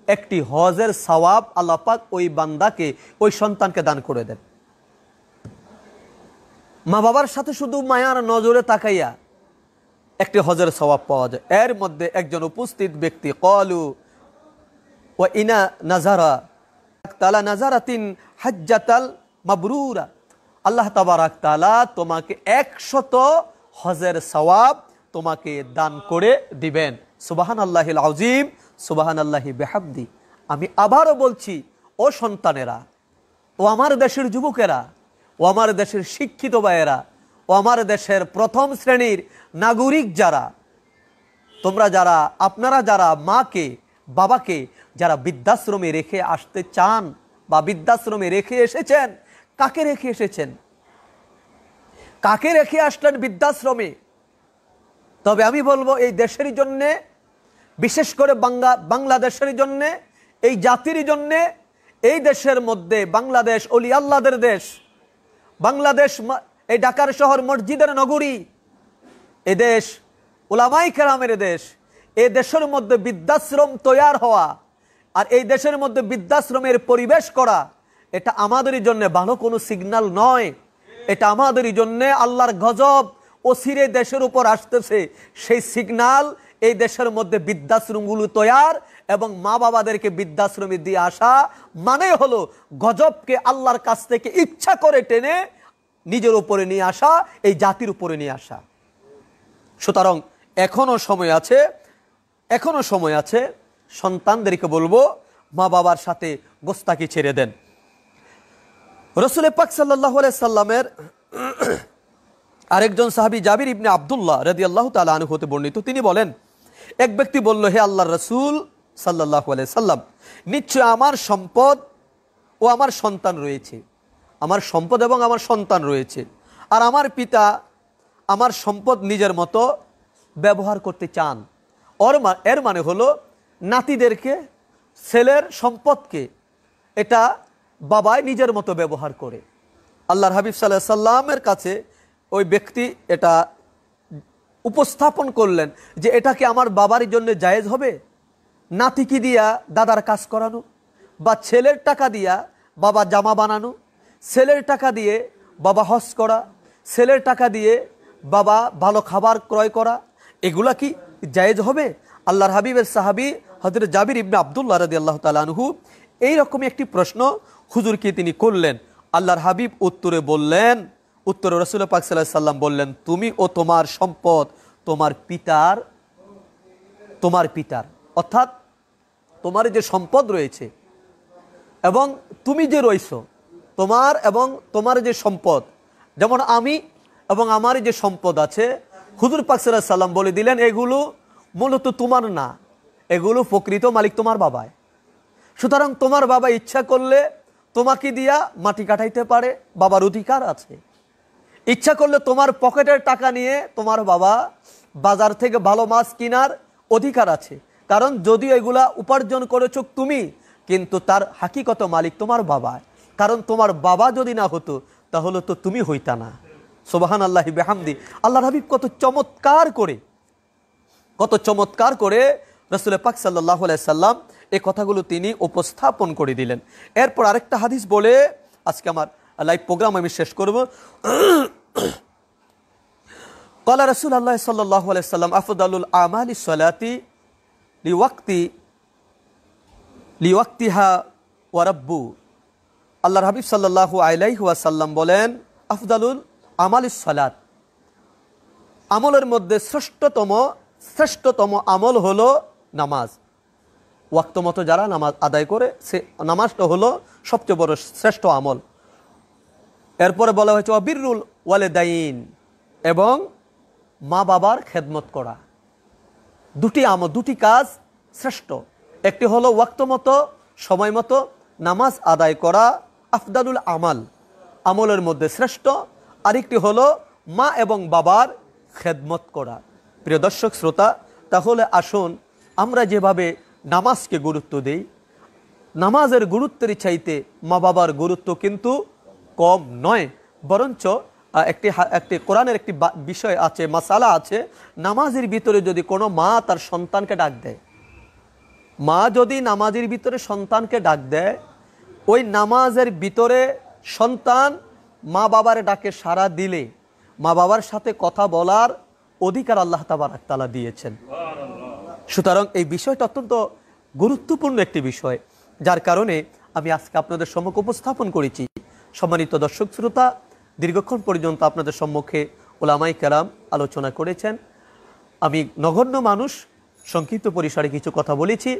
একটি হজের সওয়াব আল্লাহ পাক ওই বান্দাকে, ওই সন্তানকে দান করে দেন। মা বাবার সাথে শুধু মায়ার নজরে তাকাইয়া একটি হজের সওয়াব পাওয়া যায়। এর মধ্যে একজন উপস্থিত ব্যক্তি ক্বালু ওয়া ইনা নাযারা তাআলা নাযারাতিন হাজ্জাতাল মাবরুরা, আল্লাহ তাবারাক তাআলা তোমাকে 100 হজের সওয়াব তোমাকে দান করে দিবেন। সুবহানাল্লাহিল আযীম, সুবহানাল্লাহি বিহামদি। আমি আবারও বলছি, ও সন্তানেরা, ও আমার দেশের যুবকেরা, ও আমার দেশের শিক্ষিত ভাইয়েরা, ও আমার দেশের প্রথম শ্রেণীর নাগরিক যারা, তোমরা যারা, আপনারা যারা মাকে বাবাকে যারা বৃদ্ধাশ্রমে রেখে আসতে চান বা বৃদ্ধাশ্রমে রেখে এসেছেন, কাকে রেখে এসেছেন? কাকে রেখে আসলেন বৃদ্ধাশ্রমে? তবে আমি বলবো, এই দেশের জন্যে বিশেষ করে বাংলাদেশের জন্যে, এই জাতির জন্যে, এই দেশের মধ্যে বাংলাদেশ অলি আল্লাহদের দেশ, বাংলাদেশ এই ঢাকার শহর মসজিদের নগরী, এ দেশ উলামায়ে কেরামের দেশ। এই দেশের মধ্যে বৃদ্ধাশ্রম তৈয়ার হওয়া আর এই দেশের মধ্যে বৃদ্ধাশ্রমের পরিবেশ করা, এটা আমাদেরই জন্য ভালো কোনো সিগন্যাল নয়। এটা আমাদেরই জন্য আল্লাহর গজব অচিরে দেশের উপর আসতেছে, সেই সিগন্যাল। এই দেশের মধ্যে বৃদ্ধাশ্রমগুলো তৈয়ার এবং মা বাবাদেরকে বৃদ্ধাশ্রমে দিয়ে আসা মানে হলো গজবকে আল্লাহর কাছ থেকে ইচ্ছা করে টেনে নিজের উপরে নিয়ে আসা, এই জাতির উপরে নিয়ে আসা। সুতরাং এখনো সময় আছে, সন্তানদেরকে বলবো মা বাবার সাথে গোস্তাকি ছেড়ে দেন। রাসূল পাক সাল্লাল্লাহু আলাইহি সাল্লামের আরেকজন সাহাবী জাবির ইবনে আব্দুল্লাহ রাদিয়াল্লাহু তাআলা আনহু হতে বর্ণিত, তিনি বলেন, এক ব্যক্তি বলল, হে আল্লাহর রাসূল সাল্লাল্লাহু আলাইহি সাল্লাম, নিশ্চয় আমার সম্পদ ও আমার সন্তান রয়েছে, আমার সম্পদ এবং আমার সন্তান রয়েছে, আর আমার পিতা আমার সম্পদ নিজের মতো ব্যবহার করতে চান। এর মানে হলো নাতিদেরকে, ছেলের সম্পদকে এটা বাবাই নিজের মতো ব্যবহার করে। আল্লাহর হাবিব সাল্লাল্লাহু আলাইহি সাল্লামের কাছে ওই ব্যক্তি এটা উপস্থাপন করলেন যে এটা কি আমার বাবার জন্য জায়েজ হবে? নাতিকে দিয়া দাদার কাজ করানো, বা ছেলের টাকা দিয়া বাবা জামা বানানো, ছেলের টাকা দিয়ে বাবা হজ করা, ছেলের টাকা দিয়ে বাবা ভালো খাবার ক্রয় করা, এগুলা কি জায়েজ হবে? আল্লাহর হাবিবের সাহাবী হযরত জাবির ইবনে আব্দুল্লাহ রাদিয়াল্লাহু তাআলা আনহু এইরকম একটি প্রশ্ন হুজুরকে তিনি করলেন। আল্লাহর হাবিব উত্তরে রাসূল পাক সাল্লাল্লাহু আলাইহি সাল্লাম বললেন, তুমি ও তোমার সম্পদ তোমার পিতার, অর্থাৎ তোমার যে সম্পদ রয়েছে এবং তুমি যে রয়েছো, তোমার যে সম্পদ, যেমন আমি এবং আমার যে সম্পদ আছে, হুজুর পাক সাল্লাল্লাহু আলাইহি সাল্লাম বলে দিলেন এগুলো মূলত তোমার না, এগুলো প্রকৃত মালিক তোমার বাবাই। সুতরাং তোমার বাবা ইচ্ছা করলে তোমাকে দিয়া মাটি কাটাইতে পারে, বাবার অধিকার আছে। ইচ্ছা করলে তোমার পকেটের টাকা নিয়ে তোমার বাবা বাজার থেকে ভালো মাছ কেনার অধিকার আছে, কারণ যদিও এগুলা উপার্জন করেছো তুমি, কিন্তু তার হাকিকত মালিক তোমার বাবা। কারণ তোমার বাবা যদি না হতো তাহলে তো তুমি হইতা না। সুবহানাল্লাহি বিহামদি। আল্লাহর হাবিব কত চমৎকার করে রাসূল পাক সাল্লাল্লাহু আলাইহি সাল্লাম এই কথাগুলো তিনি উপস্থাপন করে দিলেন। এরপর আরেকটা হাদিস বলে আজকে আমার লাইভ প্রোগ্রাম আমি শেষ করব। ক্বালা রাসূলুল্লাহ সাল্লাল্লাহু আলাইহি সাল্লাম, আফদালুল আমালি সলাতি লিওয়াক্তিহা ওয়া রাব্বু। আল্লাহর হাবিব সাল্লাল্লাহু আলাইহি ওয়াসাল্লাম বলেন, আফদালুল আমালিস সালাত, আমলের মধ্যে শ্রেষ্ঠতম আমল হলো নামাজ। ওয়াক্ত মতো যারা নামাজ আদায় করে, সে নামাজটা হলো সবচেয়ে বড় শ্রেষ্ঠ আমল। এরপরে বলা হয়েছে বিররুল ওয়ালিদাইন, এবং মা বাবার খেদমত করা। দুটি কাজ শ্রেষ্ঠ। একটি হলো ওয়াক্ত মতো সময় মতো নামাজ আদায় করা, আফদালুল আমলের মধ্যে শ্রেষ্ঠ। আরেকটি হলো মা এবং বাবার খেদমত করা। প্রিয় দর্শক শ্রোতা, তাহলে আসুন আমরা যেভাবে নামাজকে গুরুত্ব দেই, নামাজের গুরুত্বের চাইতে মা বাবার গুরুত্ব কিন্তু কম নয়, বরঞ্চ একটি কোরআনের একটি বিষয় আছে, মাসালা আছে, নামাজের ভিতরে যদি কোনো মা তার সন্তানকে ডাক দেয়, মা যদি নামাজের ভিতরে সন্তানকে ডাক দেয়, ওই নামাজের ভিতরে সন্তান মা বাবার ডাকে সাড়া দিলে মা বাবার সাথে কথা বলার অধিকার আল্লাহ তাবারক তাআলা দিয়েছেন। সুতরাং এই বিষয়টা অত্যন্ত গুরুত্বপূর্ণ একটি বিষয়, যার কারণে আমি আজকে আপনাদের সম্মুখে উপস্থাপন করেছি। সম্মানিত দর্শক শ্রোতা, দীর্ঘক্ষণ পর্যন্ত আপনাদের সম্মুখে উলামায়ে কেরাম আলোচনা করেছেন। আমি নগণ্য মানুষ, সংক্ষিপ্ত পরিসরে কিছু কথা বলেছি।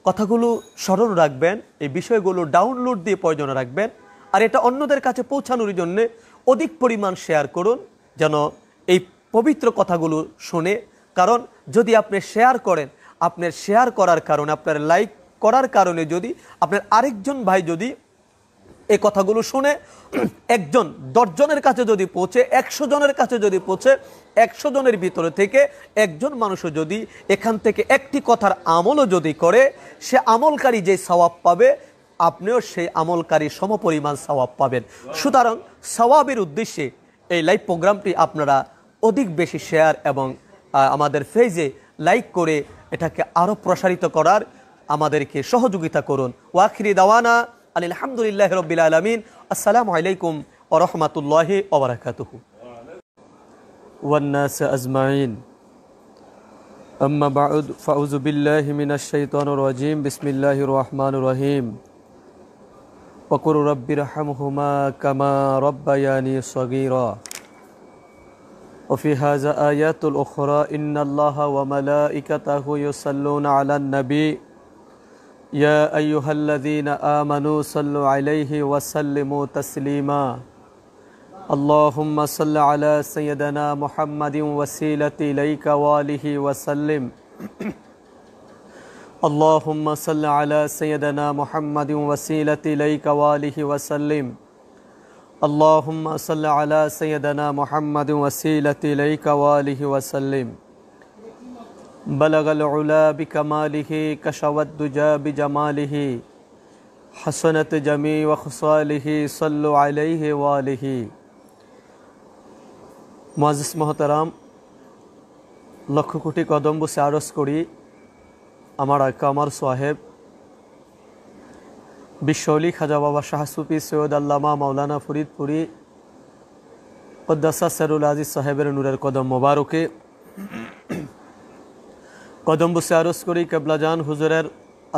কথাগুলো স্মরণ রাখবেন, এই বিষয়গুলো ডাউনলোড দিয়ে প্রয়োজন রাখবেন, আর এটা অন্যদের কাছে পৌঁছানোর জন্য অধিক পরিমাণ শেয়ার করুন, যেন এই পবিত্র কথাগুলো শুনে। কারণ যদি আপনি শেয়ার করেন, আপনার শেয়ার করার কারণে, আপনার লাইক করার কারণে যদি আপনার আরেকজন ভাই যদি এই কথাগুলো শুনে একজন 10 জনের কাছে যদি পৌঁছে, 100 জনের কাছে যদি পৌঁছে, 100 জনের ভিতরে থেকে একজন মানুষও যদি এখান থেকে একটি কথার আমলও যদি করে, সে আমলকারী যে সওয়াব পাবে, আপনিও সেই আমলকারী সমপরিমাণ সওয়াব পাবেন। সুতরাং সওয়াবের উদ্দেশ্যে এই লাইভ প্রোগ্রামটি আপনারা অধিক বেশি শেয়ার এবং আমাদের পেজে লাইক করে এটাকে আরও প্রসারিত করার আমাদেরকে সহযোগিতা করুন। ওয়াখিরি দাওয়ানা আলহামদুলিল্লাহি রাব্বিল আলামিন। আসসালামু আলাইকুম ওয়া রাহমাতুল্লাহি ওয়া বারাকাতুহু ওয়ান নাস আজমাইন। আম্মা বা'দ ফাউযু বিল্লাহি মিনাশ শাইতানির রাজীম। বিসমিল্লাহির রহমানির রহিম। ওয়া কুর রাব্বিরহামহুমা কামা রাব্বায়ানি সগীরা। وفي هذا آيات الأخرى إن الله وملائكته يصلون على النبي يا أيها الذين آمنوا صلوا عليه وسلموا تسليما اللهم صل على سيدنا محمد وسيلة إليك وآله وسلم اللهم صل على سيدنا محمد وسيلة إليك وآله وسلم اللهم صل على سيدنا محمد وسيلة إليك وآله وسلم بلغ العلا بكماله كشف الدجى بجماله حسنت جميع وخصاله صلوا عليه وآله। মুআজ্জিজ মোহতারাম, লক্ষ কোটি কদম বসে আরজ করি আমার কামার সাহেব বিশ্বলি খাজা বাবা শাহ সুফি সৈয়দ আল্লামা মাওলানা ফরিদপুরি কদ্দাসা সরুল আজিজ সাহেবের নূরের কদম মোবারকে কদম বসে আরজ করি কেবলাজান হুজুরের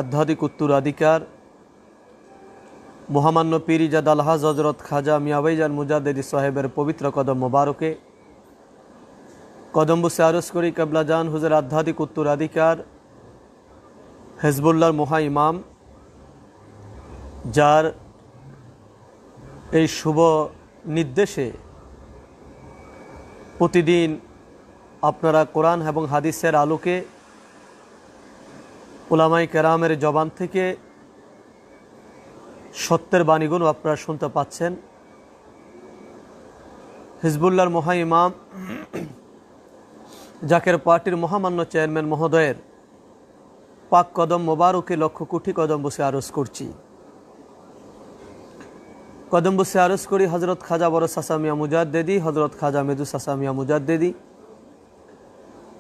আধ্যাত্মিক উত্তরাধিকার মহামান্য পীর ইজাদ আলহাজ হযরত খাজা মিয়া ভাইজান মুজাদ্দিদি সাহেবের পবিত্র কদম মোবারকে কদম বসে আরজ করি কেবলাজান হুজুরের আধ্যাত্মিক উত্তরাধিকার হিজবুল্লাহর মহা ইমাম, যার এই শুভ নির্দেশে প্রতিদিন আপনারা কোরআন এবং হাদিসের আলোকে উলামায়ে কেরামের জবান থেকে সত্যের বাণীগুলো আপনারা শুনতে পাচ্ছেন। হিজবুল্লাহর মহা ইমাম জাকের পার্টির মহামান্য চেয়ারম্যান মহোদয়ের পাক কদম মোবারকে লক্ষ কোটি কদম বসে আরজ করছি। কদম বসে আরজ করি হজরত খাজা বড় চাচা মিয়া মুজাদ্দিদি, হজরত খাজা মেদু চাচা মিয়া মুজাদ্দিদি,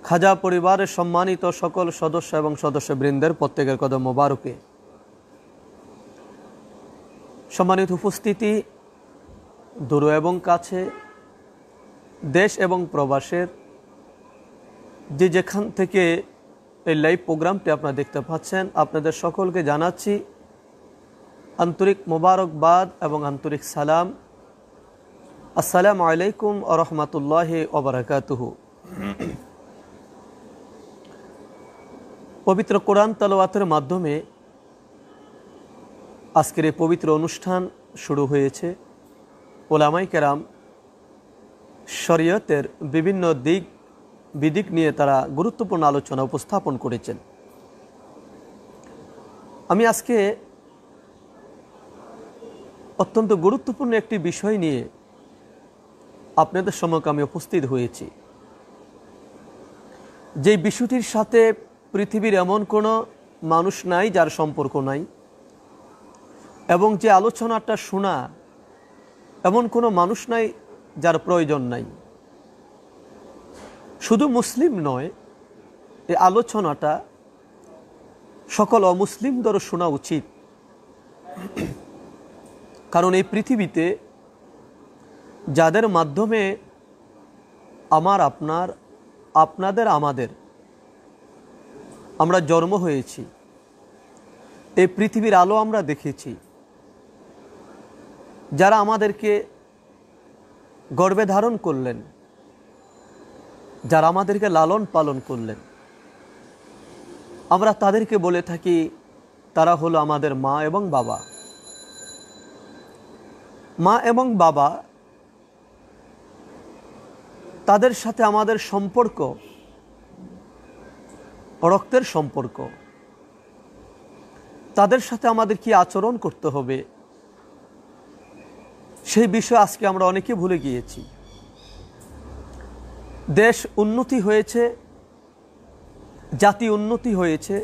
খাজা পরিবারের সম্মানিত সকল সদস্য এবং সদস্যবৃন্দের প্রত্যেকের কদম মোবারকে। সম্মানিত উপস্থিতি, দূর এবং কাছে, দেশ এবং প্রবাসের যে যেখান থেকে এই লাইভ প্রোগ্রামটি আপনারা দেখতে পাচ্ছেন, আপনাদের সকলকে জানাচ্ছি আন্তরিক মোবারকবাদ এবং আন্তরিক সালাম। আসসালামু আলাইকুম ওয়া রাহমাতুল্লাহি ওয়া বারাকাতুহু। পবিত্র কোরআন তেলাওয়াতের মাধ্যমে আজকের এই পবিত্র অনুষ্ঠান শুরু হয়েছে। উলামায়ে কেরাম শরীয়তের বিভিন্ন দিক বিদিক নিয়ে তারা গুরুত্বপূর্ণ আলোচনা উপস্থাপন করেছেন। আমি আজকে অত্যন্ত গুরুত্বপূর্ণ একটি বিষয় নিয়ে আপনাদের সম্মুখে আমি উপস্থিত হয়েছি। যে বিষয়টির সাথে পৃথিবীর এমন কোনো মানুষ নাই যার সম্পর্ক নাই, এবং যে আলোচনাটা শোনা এমন কোনো মানুষ নাই যার প্রয়োজন নাই। শুধু মুসলিম নয়, এই আলোচনাটা সকল অমুসলিমদেরও শোনা উচিত। কারণ এই পৃথিবীতে যাদের মাধ্যমে আমার আপনার আপনাদের আমাদের আমরা জন্ম হয়েছি, এই পৃথিবীর আলো আমরা দেখেছি, যারা আমাদেরকে গর্ভে ধারণ করলেন, যারা আমাদেরকে লালন পালন করলেন, আমরা তাদেরকে বলে থাকি তারা হলো আমাদের মা এবং বাবা। মা এবং বাবা, তাদের সাথে আমাদের সম্পর্ক রক্তের সম্পর্ক। তাদের সাথে আমাদের কি আচরণ করতে হবে, সেই বিষয়ে আজকে আমরা অনেকে ভুলে গিয়েছি। দেশ উন্নতি হয়েছে, জাতি উন্নতি হয়েছে,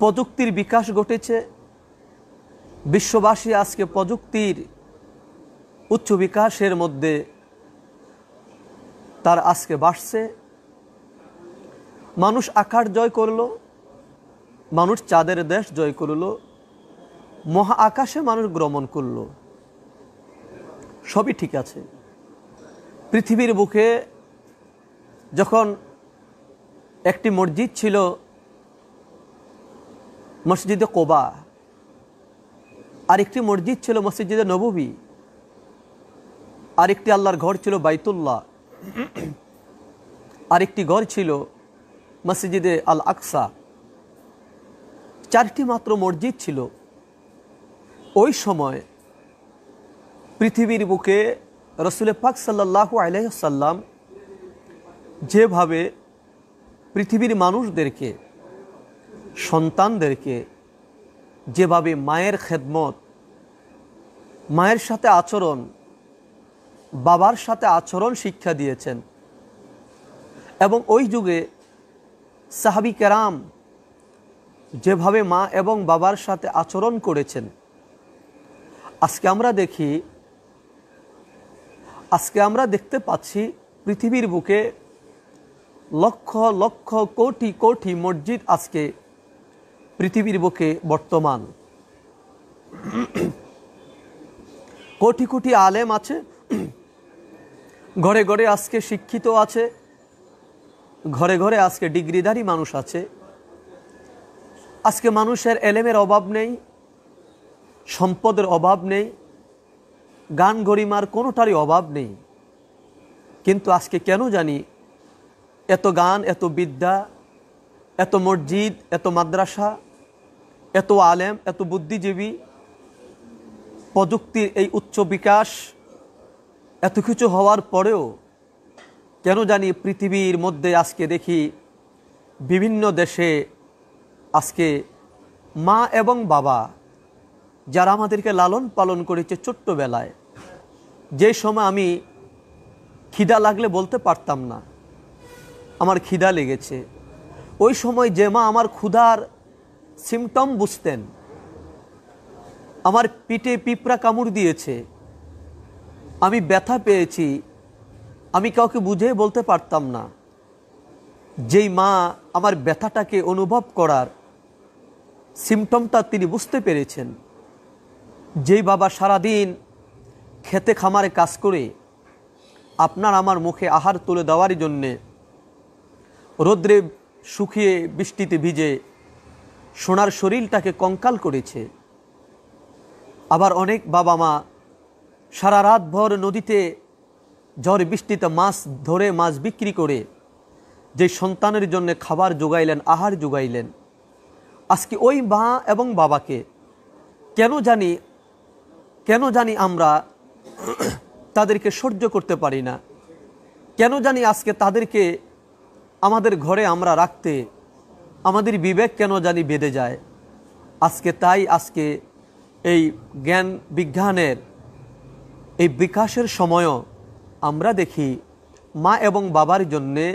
প্রযুক্তির বিকাশ ঘটেছে, বিশ্ববাসী আজকে প্রযুক্তির উচ্চ বিকাশের মধ্যে তার আজকে বাড়ছে। মানুষ আকাশ জয় করলো, মানুষ চাঁদের দেশ জয় করলো, মহা আকাশে মানুষ ভ্রমণ করলো, সবই ঠিক আছে। পৃথিবীর বুকে যখন একটি মসজিদ ছিল, মসজিদে কোবা, আরেকটি মসজিদ ছিল মসজিদে নববী, আরেকটি আল্লাহর ঘর ছিল বাইতুল্লাহ, আরেকটি ঘর ছিল মসজিদে আল আকসা। চারটি মাত্র মসজিদ ছিল। ওই সময় পৃথিবীর বুকে রসুল পাক সাল্লাল্লাহু আলাইহি ওয়াসাল্লাম যেভাবে পৃথিবীর মানুষদেরকে, সন্তানদেরকে যেভাবে মায়ের খেদমত, মায়ের সাথে আচরণ, বাবার সাথে আচরণ শিক্ষা দিয়েছেন, এবং ওই যুগে সাহাবী কেরাম যেভাবে মা এবং বাবার সাথে আচরণ করেছেন, আজকে আমরা দেখতে পাচ্ছি পৃথিবীর বুকে লক্ষ লক্ষ কোটি কোটি মসজিদ আজকে পৃথিবীর বুকে বর্তমান। কোটি কোটি আলেম আছে, ঘরে ঘরে আজকে শিক্ষিত আছে, ঘরে ঘরে আজকে ডিগ্রিধারী মানুষ আছে। আজকে মানুষের এলেমের অভাব নেই, সম্পদের অভাব নেই, গান গরিমার কোনোটারই অভাব নেই। কিন্তু আজকে কেন জানি এত গান, এত বিদ্যা, এত মসজিদ, এত মাদ্রাসা, এত আলেম, এত বুদ্ধিজীবী, প্রযুক্তির এই উচ্চ বিকাশ, এত কিছু হওয়ার পরেও কেন জানি পৃথিবীর মধ্যে আজকে দেখি বিভিন্ন দেশে আজকে মা এবং বাবা যারা আমাদেরকে লালন পালন করেছে ছোট্টবেলায়, যে সময় আমি খিদা লাগলে বলতে পারতাম না আমার খিদা লেগেছে, ওই সময় যে মা আমার ক্ষুধার সিমটম বুঝতেন, আমার পিঠে পিঁপড়া কামড় দিয়েছে, আমি ব্যথা পেয়েছি, আমি কাউকে বুঝে বলতে পারতাম না, যেই মা আমার ব্যথাটাকে অনুভব করার সিমটমটা তিনি বুঝতে পেরেছেন, যেই বাবা সারাদিন খেতে খামারে কাজ করে আপনার আমার মুখে আহার তুলে দেওয়ার জন্যে রোদ্রে শুকিয়ে বৃষ্টিতে ভিজে সোনার শরীরটাকে কঙ্কাল করেছে। আবার অনেক বাবা মা সারা রাত ভর নদীতে ঝড় বৃষ্টিতে মাছ ধরে, মাছ বিক্রি করে যে সন্তানের জন্য খাবার যোগাইলেন, আহার যোগাইলেন। আজকে ওই মা এবং বাবাকে কেন জানি আমরা তাদেরকে সহ্য করতে পারি না, কেন জানি আজকে তাদেরকে আমাদের ঘরে আমরা রাখতে আমাদের বিবেক কেন জানি বেঁধে যায়। আজকে এই জ্ঞান বিজ্ঞানের এই বিকাশের সময়ও আমরা দেখি মা এবং বাবার জন্যে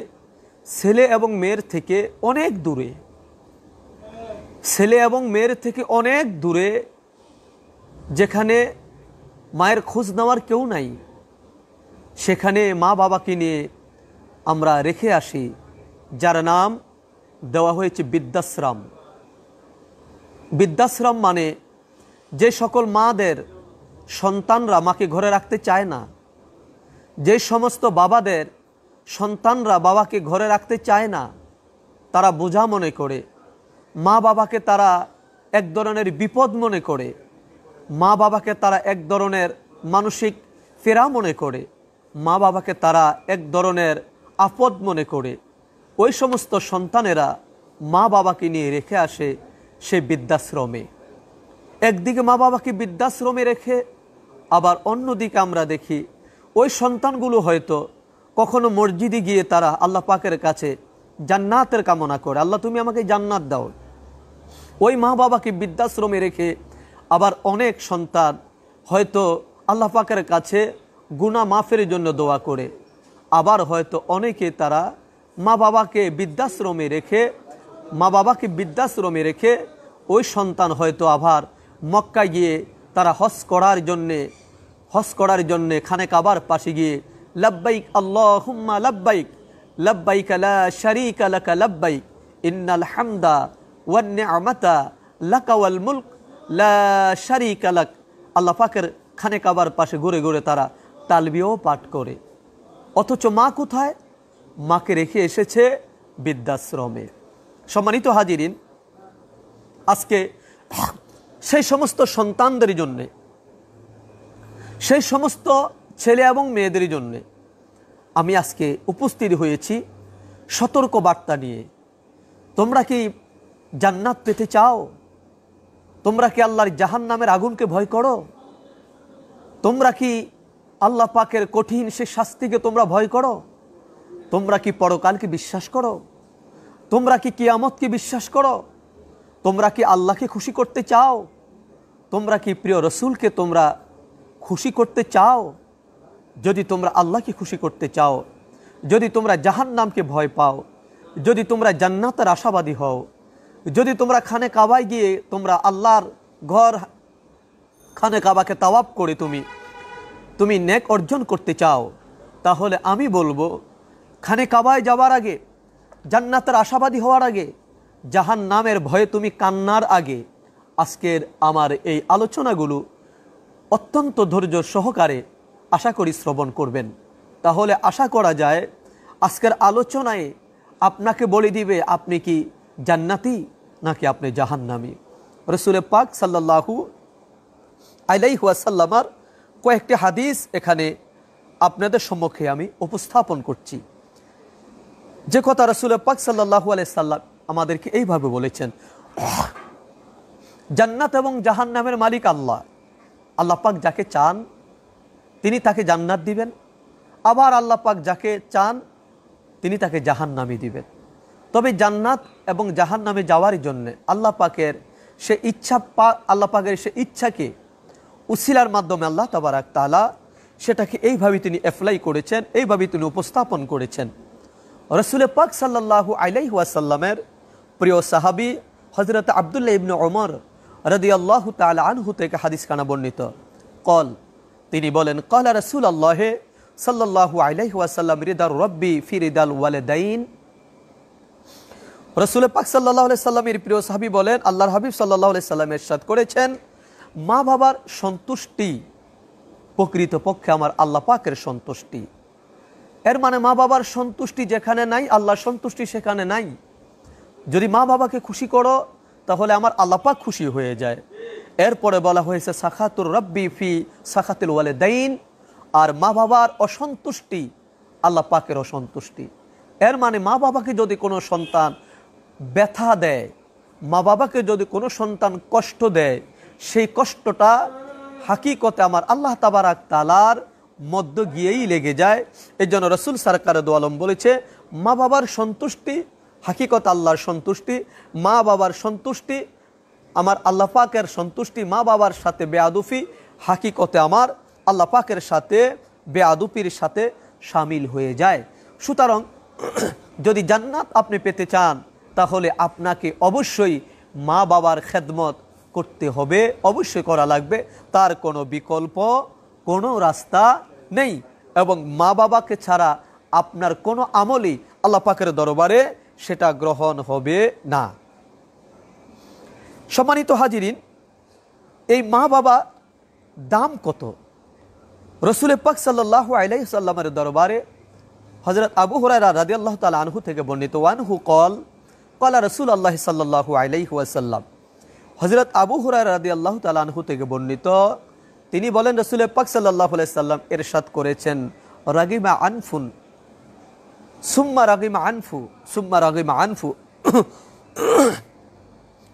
ছেলে এবং মেয়ের থেকে অনেক দূরে, ছেলে এবং মেয়ের থেকে অনেক দূরে, যেখানে মায়ের খোঁজ নেওয়ার কেউ নাই, সেখানে মা বাবাকে নিয়ে আমরা রেখে আসি, যার নাম দেওয়া হয়েছে বৃদ্ধাশ্রম। বৃদ্ধাশ্রম মানে যে সকল মাদের সন্তানরা মাকে ঘরে রাখতে চায় না, যে সমস্ত বাবাদের সন্তানরা বাবাকে ঘরে রাখতে চায় না, তারা বোঝা মনে করে, মা বাবাকে তারা এক ধরনের বিপদ মনে করে, মা বাবাকে তারা এক ধরনের মানসিক ফেরা মনে করে, মা বাবাকে তারা এক ধরনের আপদ মনে করে, ওই সমস্ত সন্তানেরা মা বাবাকে নিয়ে রেখে আসে সে বৃদ্ধাশ্রমে। একদিকে মা বাবাকে বৃদ্ধাশ্রমে রেখে আবার অন্যদিকে আমরা দেখি ওই সন্তানগুলো হয়তো কখনো মসজিদে গিয়ে তারা আল্লাহ পাকের কাছে জান্নাতের কামনা করে, আল্লাহ তুমি আমাকে জান্নাত দাও। ওই মা বাবাকে বৃদ্ধাশ্রমে রেখে আবার অনেক সন্তান হয়তো আল্লাহ পাকের কাছে গুনাহ মাফের জন্য দোয়া করে। আবার হয়তো অনেকে তারা মা বাবাকে বৃদ্ধাশ্রমে রেখে ওই সন্তান হয়তো আবার মক্কায় গিয়ে তারা হজ করার জন্যে খানে কাবার পাশে গিয়ে লাব্বাইক আল্লাহুম্মা লাব্বাইক লাব্বাইক লা শারীকা লাকা লাব্বাইক ইন্নাল হামদা ওয়ান নি'মাতা লাকা ওয়াল মুলক লা শারীকা লাক, আল্লাহ পাকের খানে কাবার পাশে ঘুরে ঘুরে তারা তালবিও পাঠ করে। অথচ মা কোথায়? মাকে রেখে এসেছে বৃদ্ধাশ্রমে। সম্মানিত হাজিরিন, আজকে সেই সমস্ত সন্তানদের জন্যে, সেই সমস্ত ছেলে এবং মেয়েদের জন্যে আমি আজকে উপস্থিত হয়েছি সতর্ক বার্তা নিয়ে। তোমরা কি জান্নাত পেতে চাও? তোমরা কি আল্লাহর জাহান্নামের আগুনকে ভয় করো? তোমরা কি আল্লাহ পাকের কঠিন সে শাস্তিকে তোমরা ভয় করো? তোমরা কি পরকালকে বিশ্বাস করো? তোমরা কি কিয়ামতকে বিশ্বাস করো? তোমরা কি আল্লাহকে খুশি করতে চাও? তোমরা কি প্রিয় রসুলকে তোমরা খুশি করতে চাও? যদি তোমরা আল্লাহকে খুশি করতে চাও, যদি তোমরা জাহান্নামকে ভয় পাও, যদি তোমরা জান্নাতের আশাবাদী হও, যদি তোমরা খানে কাবায় গিয়ে তোমরা আল্লাহর ঘর খানে কাবাকে তাওয়াফ করে তুমি নেক অর্জন করতে চাও, তাহলে আমি বলবো খানে কাবায় যাওয়ার আগে, জান্নাতের আশাবাদী হওয়ার আগে, জাহান্নামের ভয়ে তুমি কান্নার আগে আজকের আমার এই আলোচনাগুলো অত্যন্ত ধৈর্য সহকারে আশা করি শ্রবণ করবেন। তাহলে আশা করা যায় আজকের আলোচনায় আপনাকে বলে দিবে আপনি কি জান্নাতি নাকি আপনি জাহান্নামী। রাসূল পাক সাল্লাল্লাহু আলাইহি ওয়াসাল্লামের কয়েকটি হাদিস এখানে আপনাদের সম্মুখে আমি উপস্থাপন করছি। যে কথা রাসূল পাক সাল্লাল্লাহু আলাইহি সাল্লাম আমাদেরকে এইভাবে বলেছেন, জান্নাত এবং জাহান্নামের মালিক আল্লাহ। আল্লাহ পাক যাকে চান তিনি তাকে জান্নাত দিবেন, আবার আল্লাহ পাক যাকে চান তিনি তাকে জাহান্নামী দিবেন। তবে জান্নাত এবং জাহান্নামে যাওয়ার জন্য আল্লাহ পাকের সে ইচ্ছাকে উসিলার মাধ্যমে আল্লাহ তাবারাক তাআলা সেটাকে এইভাবে তিনি অ্যাপ্লাই করেছেন, এইভাবে তিনি উপস্থাপন করেছেন। রাসূল পাক সাল্লাল্লাহু আলাইহি ওয়াসাল্লামের প্রিয় সাহাবী হযরত আব্দুল্লাহ ইবনে ওমর রাদিয়াল্লাহু তাআলা আনহু থেকে হাদিস কানা বর্ণিত। তিনি বলেন, ক্বালা রাসূলুল্লাহ সাল্লাল্লাহু আলাইহি ওয়াসাল্লাম রিদার রাব্বি ফি রিদাল ওয়ালিদাইন। রাসূল পাক সাল্লাল্লাহু আলাইহি সাল্লামের প্রিয় সাহাবী বলেন, আল্লাহর হাবিব সাল্লাল্লাহু আলাইহি সাল্লাম ইরশাদ করেছেন, মা বাবার সন্তুষ্টি প্রকৃতপক্ষে আমার আল্লাহ পাকের সন্তুষ্টি। এর মানে মা বাবার সন্তুষ্টি যেখানে নাই, আল্লাহর সন্তুষ্টি সেখানে নাই। যদি মা বাবাকে খুশি করো তাহলে আমার আল্লাহ পাক খুশি হয়ে যায়। এরপরে বলা হয়েছে সাখাতুর রাব্বি ফি সাখাতিল ওয়ালিদাইন, আর মা বাবার অসন্তুষ্টি আল্লাহ পাকের অসন্তুষ্টি। এর মানে মা বাবাকে যদি কোনো সন্তান ব্যথা দেয়, মা বাবাকে যদি কোনো সন্তান কষ্ট দেয়, সেই কষ্টটা হাকিকতে আমার আল্লাহ তাবারাক তাআলার মধ্য গিয়েই লেগে যায়। এই জন্য রাসূল সরকার দু আলম বলেছে, মা বাবার সন্তুষ্টি হাকিকত আল্লাহর সন্তুষ্টি, মা বাবার সন্তুষ্টি আমার আল্লাহ পাকের সন্তুষ্টি। মা বাবার সাথে বেয়াদুফি হাকিকতে আমার আল্লাহ পাকের সাথে বেয়াদুফির সাথে শামিল হয়ে যায়। সুতরাং যদি জান্নাত আপনি পেতে চান তাহলে আপনাকে অবশ্যই মা বাবার খেদমত করতে হবে, অবশ্যই করা লাগবে, তার কোনো বিকল্প কোনো রাস্তা নেই। এবং মা বাবাকে ছাড়া আপনার কোনো আমলই আল্লাহ পাকের দরবারে সেটা গ্রহণ হবে না। সম্মানিত হাজিরিন, এই মা বাবা দাম কত? রাসূল পাক সাল্লাল্লাহু আলাইহি সাল্লামের দরবারে হযরত আবু হুরায়রা রাদিয়াল্লাহু তাআলা আনহু থেকে বর্ণিত, ওয়ানহু ক্বালা রাসূলুল্লাহ সাল্লাল্লাহু আলাইহি ওয়াসাল্লাম। হযরত আবু হুরায়রা রাদিয়াল্লাহু তাআলা আনহু থেকে বর্ণিত, তিনি বলেন রাসূল পাক সাল্লাল্লাহু আলাইহি সাল্লাম ইরশাদ করেছেন, রাগিমা আনফুন সুম্মা রাগিমা আনফু সুম্মা রাগিমা আনফু।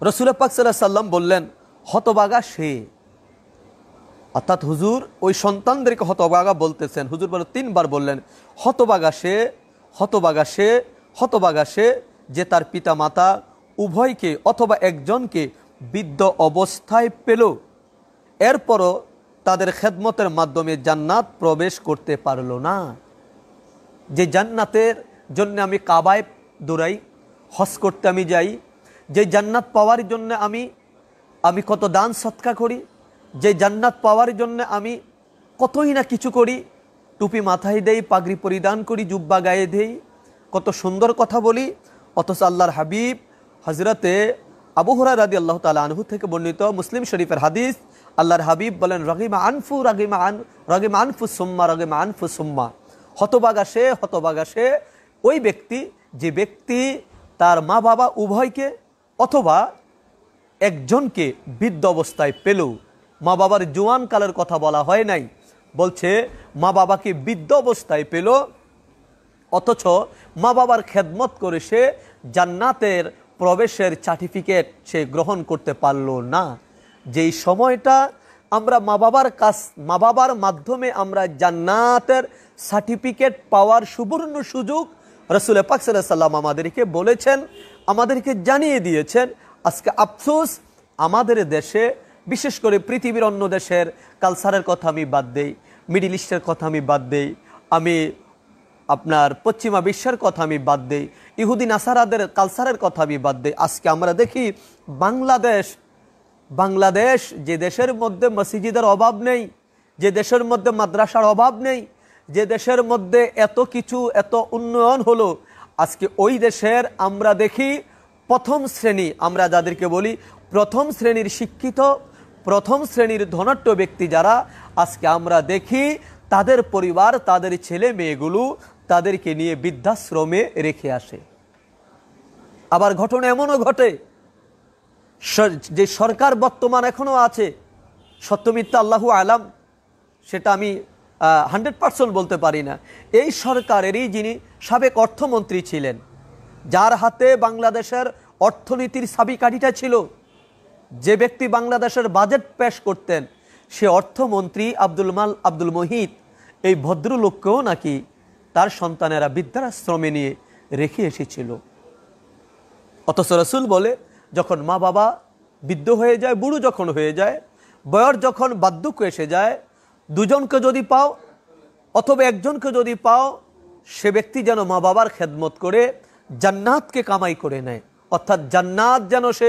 রাসূল পাক সাল্লাল্লাহু আলাইহি সাল্লাম বললেন, হতভাগা সে। অর্থাৎ হুজুর ওই সন্তানদেরকে হতভাগা বলতেছেন। হুজুর বলে 3 বার বললেন, হতভাগা সে, হতভাগা সে, হতভাগা সে যে তার পিতা মাতা উভয়কে অথবা একজনকে বৃদ্ধ অবস্থায় পেল, এরপরও তাদের খেদমতের মাধ্যমে জান্নাত প্রবেশ করতে পারলো না। যে জান্নাতের জন্য আমি কাবায় দৌড়াই, হজ করতে আমি যাই, যে জান্নাত পাওয়ার জন্য আমি কত দান সৎকা করি, যে জান্নাত পাওয়ার জন্য আমি কতই না কিছু করি, টুপি মাথায় দেই, পাগড়ি পরিধান করি, জুব্বা গায়ে দেই, কত সুন্দর কথা বলি, অথচ আল্লাহর হাবিব হজরতে আবু হুরায়রা রাদিয়াল্লাহু তাআলা আনহু থেকে বর্ণিত মুসলিম শরীফের হাদিস, আল্লাহর হাবিব বলেন, রগিমা আনফু সুম্মা, হতভাগা সে ওই ব্যক্তি যে ব্যক্তি তার মা বাবা উভয়কে অথবা একজনকে বৃদ্ধ অবস্থায় পেল। মা বাবার জোয়ান কালের কথা বলা হয় নাই, বলছে মা বাবাকে বৃদ্ধ অবস্থায় পেল, অথচ মা বাবার খেদমত করে সে জান্নাতের প্রবেশের সার্টিফিকেট সে গ্রহণ করতে পারল না। যেই সময়টা আমরা মা বাবার মাধ্যমে আমরা জান্নাতের সার্টিফিকেট পাওয়ার সুবর্ণ সুযোগ রাসূল পাক সাল্লাল্লাহু আলাইহি ওয়াসাল্লাম আমাদেরকে বলেছেন, আমাদেরকে জানিয়ে দিয়েছেন। আজকে আফসোস আমাদের দেশে, বিশেষ করে পৃথিবীর অন্য দেশের কালচারের কথা আমি বাদ দেই, মিডিল ইস্টের কথা আমি বাদ দেই, আমি আপনার পশ্চিমা বিশ্বের কথা আমি বাদ দেই, ইহুদি নাসারাদের কালচারের কথা আমি বাদ দেই, আজকে আমরা দেখি বাংলাদেশ যে দেশের মধ্যে মসজিদের অভাব নেই, যে দেশের মধ্যে মাদ্রাসার অভাব নেই, যে দেশের মধ্যে এত কিছু এত উন্নয়ন হলো, আজকে ওই দেশের আমরা দেখি প্রথম শ্রেণী, আমরা যাদেরকে বলি প্রথম শ্রেণীর শিক্ষিত, প্রথম শ্রেণীর ধনাঢ্য ব্যক্তি যারা, আজকে আমরা দেখি তাদের পরিবার, তাদের ছেলে মেয়েগুলো তাদেরকে নিয়ে বৃদ্ধাশ্রমে রেখে আসে। আবার ঘটনা এমনও ঘটে, যে সরকার বর্তমান এখনো আছে, সত্যমিথ্যা আল্লাহু আলাম, সেটা আমি 100% বলতে পারি না, এই সরকারেরই যিনি সাবেক অর্থমন্ত্রী ছিলেন, যার হাতে বাংলাদেশের অর্থনীতির চাবিকাঠিটা ছিল, যে ব্যক্তি বাংলাদেশের বাজেট পেশ করতেন, সে অর্থমন্ত্রী আব্দুল মহিত, এই ভদ্রলোককেও নাকি তার সন্তানেরা বৃদ্ধাশ্রমে নিয়ে রেখে এসেছিল। অথচ রাসূল বলে, যখন মা বাবা বৃদ্ধ হয়ে যায়, বুড়ো যখন হয়ে যায়, বয়স যখন বার্ধক্য এসে যায়, দুজনকে যদি পাও অথবা একজনকে যদি পাও, সে ব্যক্তি যেন মা বাবার খেদমত করে জান্নাতকে কামাই করে নেয়। অর্থাৎ জান্নাত যেন সে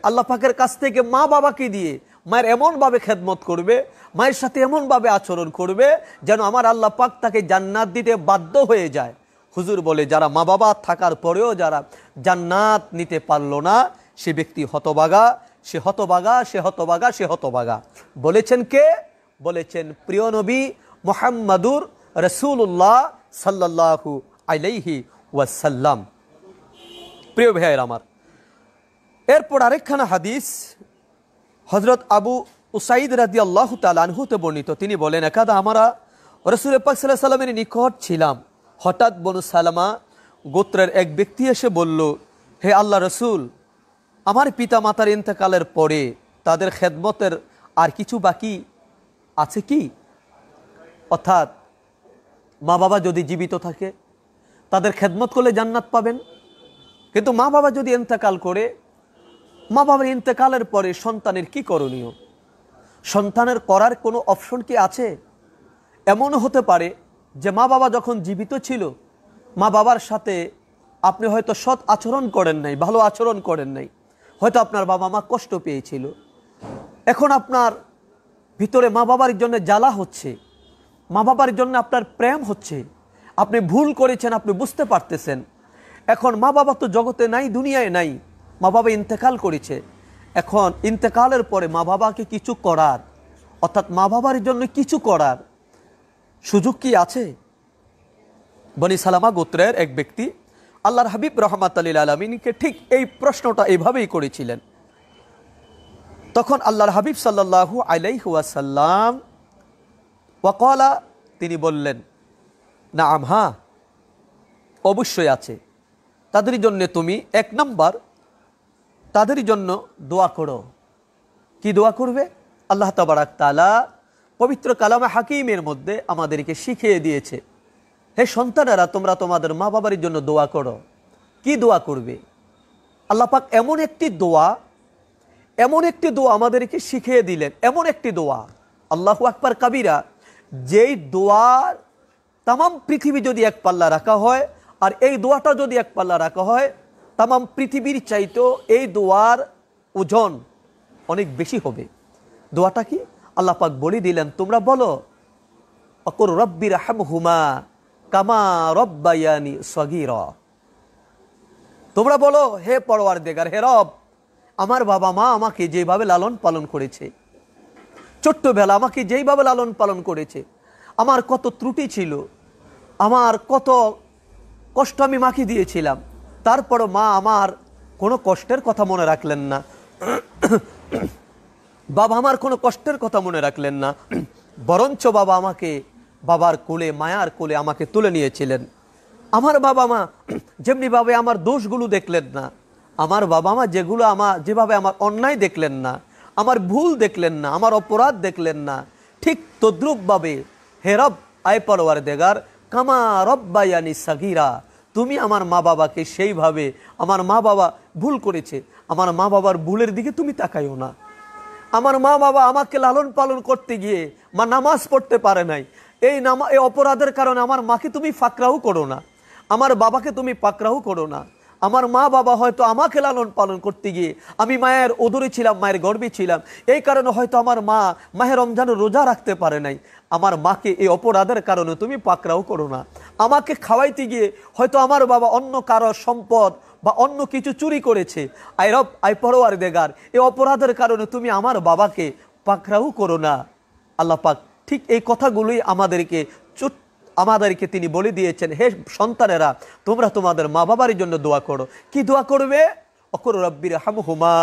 আল্লাহ পাকের কাছ থেকে মা বাবাকে দিয়ে মায়ের এমনভাবে খেদমত করবে, মায়ের সাথে এমনভাবে আচরণ করবে যেন আমার আল্লাহ পাক তাকে জান্নাত দিতে বাধ্য হয়ে যায়। হুজুর বলে, যারা মা বাবা থাকার পরেও যারা জান্নাত নিতে পারল না, সে ব্যক্তি হতভাগা, সে হতভাগা, সে হতভাগা, সে হতভাগা। বলেছেন কে? বলেছেন প্রিয় নবী মুহাম্মাদুর রাসূলুল্লাহ সাল্লাল্লাহু আলাইহি ওয়াসাল্লাম। প্রিয় ভাইয়ের আমার, এরপর আরেকখানা হাদিস হযরত আবু উসাইদ রাদিয়াল্লাহু তাআলা আনহু তে বর্ণিত। তিনি বলেন, একাদা আমরা রাসূল পাক সাল্লাল্লাহু আলাইহি ওয়াসাল্লামের নিকট ছিলাম, হঠাৎ বনু সালামা গোত্রের এক ব্যক্তি এসে বলল, হে আল্লাহ রসুল, আমার পিতা মাতার ইন্তেকালের পরে তাদের খেদমতের আর কিছু বাকি আছে কি? অর্থাৎ মা বাবা যদি জীবিত থাকে তাদের খেদমত করলে জান্নাত পাবেন, কিন্তু মা বাবা যদি ইন্তেকাল করে, মা বাবার ইন্তেকালের পরে সন্তানের কি করণীয়? সন্তানের করার কোনো অপশন কি আছে? এমনও হতে পারে যে মা বাবা যখন জীবিত ছিল, মা বাবার সাথে আপনি হয়তো সৎ আচরণ করেন নাই, ভালো আচরণ করেন নাই, হয়তো আপনার বাবা মা কষ্ট পেয়েছিল, এখন আপনার ভিতরে মা বাবার জন্য জ্বালা হচ্ছে, মা বাবার জন্য আপনার প্রেম হচ্ছে, আপনি ভুল করেছেন, আপনি বুঝতে পারতেছেন। এখন মা বাবা তো জগতে নাই, দুনিয়ায় নাই, মা বাবা ইন্তেকাল করেছে। এখন ইন্তেকালের পরে মা বাবাকে কিছু করার, অর্থাৎ মা বাবার জন্য কিছু করার সুযোগ কি আছে? বনি সালামা গোত্রের এক ব্যক্তি আল্লাহর হাবিব রাহমাতুল লিল আলামিনকে ঠিক এই প্রশ্নটা এইভাবেই করেছিলেন। তখন আল্লাহর হাবিব সাল্লাল্লাহু আলাইহি ওয়াসাল্লাম ওয়াকালা, তিনি বললেন, নাআম, হ্যাঁ অবশ্যই আছে। তাদের জন্য তুমি 1 নম্বর তাদের জন্য দোয়া করো। কি দোয়া করবে? আল্লাহ তাবারাক তাআলা পবিত্র কালামে হাকিমের মধ্যে আমাদেরকে শিখিয়ে দিয়েছে, হে সন্তানেরা, তোমরা তোমাদের মা বাবার জন্য দোয়া করো। কি দোয়া করবে? আল্লাহ পাক এমন একটি দোয়া আমাদেরকে শিখিয়ে দিলেন, এমন একটি দোয়া আল্লাহু আকবার কাবীরা, যেই দোয়ার তামাম পৃথিবী যদি এক পাল্লা রাখা হয় আর এই দোয়াটা যদি এক পাল্লা রাখা হয়, তামাম পৃথিবীর চাইতেও এই দোয়ার ওজন অনেক বেশি হবে। দোয়াটা কি? আল্লাহ পাক বলে দিলেন, তোমরা বলো অকুর রব্বির হামহুমা কামা রব্বায়ানি সগীরা। তোমরা বলো, হে পরওয়ারদিগার, হে রব, আমার বাবা মা আমাকে যেভাবে লালন পালন করেছে, ছোট্টবেলা আমাকে যেইভাবে লালন পালন করেছে, আমার কত ত্রুটি ছিল, আমার কত কষ্ট আমি মাকে দিয়েছিলাম, তারপরও মা আমার কোনো কষ্টের কথা মনে রাখলেন না, বাবা আমার কোনো কষ্টের কথা মনে রাখলেন না, বরঞ্চ বাবা আমাকে বাবার কোলে, মায়ার কোলে আমাকে তুলে নিয়েছিলেন। আমার বাবা মা যেমনিভাবে আমার দোষগুলো দেখলেন না, আমার বাবা মা যেভাবে আমার অন্যায় দেখলেন না, আমার ভুল দেখলেন না, আমার অপরাধ দেখলেন না, ঠিক তদ্রূপভাবে হে রব আয় পরওয়ারদিগার কামা রব্বায়ানি সাগীরা, তুমি আমার মা বাবাকে সেইভাবে, আমার মা বাবা ভুল করেছে, আমার মা বাবার ভুলের দিকে তুমি তাকাইও না। আমার মা বাবা আমাকে লালন পালন করতে গিয়ে মা নামাজ পড়তে পারে নাই, এই অপরাধের কারণে আমার মাকে তুমি ফাকরাও করো না, আমার বাবাকে তুমি পাকরাও করো না। আমার মা বাবা হয়তো আমাকে লালন পালন করতে গিয়ে আমি মায়ের ওদরে ছিলাম, মায়ের গর্ভে ছিলাম, এই কারণে হয়তো আমার মা মাহে রমজানের রোজা রাখতে পারে নাই, আমার মাকে এই অপরাধের কারণে তুমি পাকরাও করো না। আমাকে খাওয়াইতে গিয়ে হয়তো আমার বাবা অন্য কারো সম্পদ বা অন্য কিছু চুরি করেছে, আয় রব আয় পরওয়ারদিগার, এই অপরাধের কারণে তুমি আমার বাবাকে পাকরাও করো না। আল্লাহ পাক ঠিক এই কথাগুলোই আমাদেরকে তিনি বলে দিয়েছেন, হে সন্তানেরা, তোমরা তোমাদের মা বাবার জন্য দোয়া করো। কি দোয়া করবে? অকুর রব্বির হামহুমা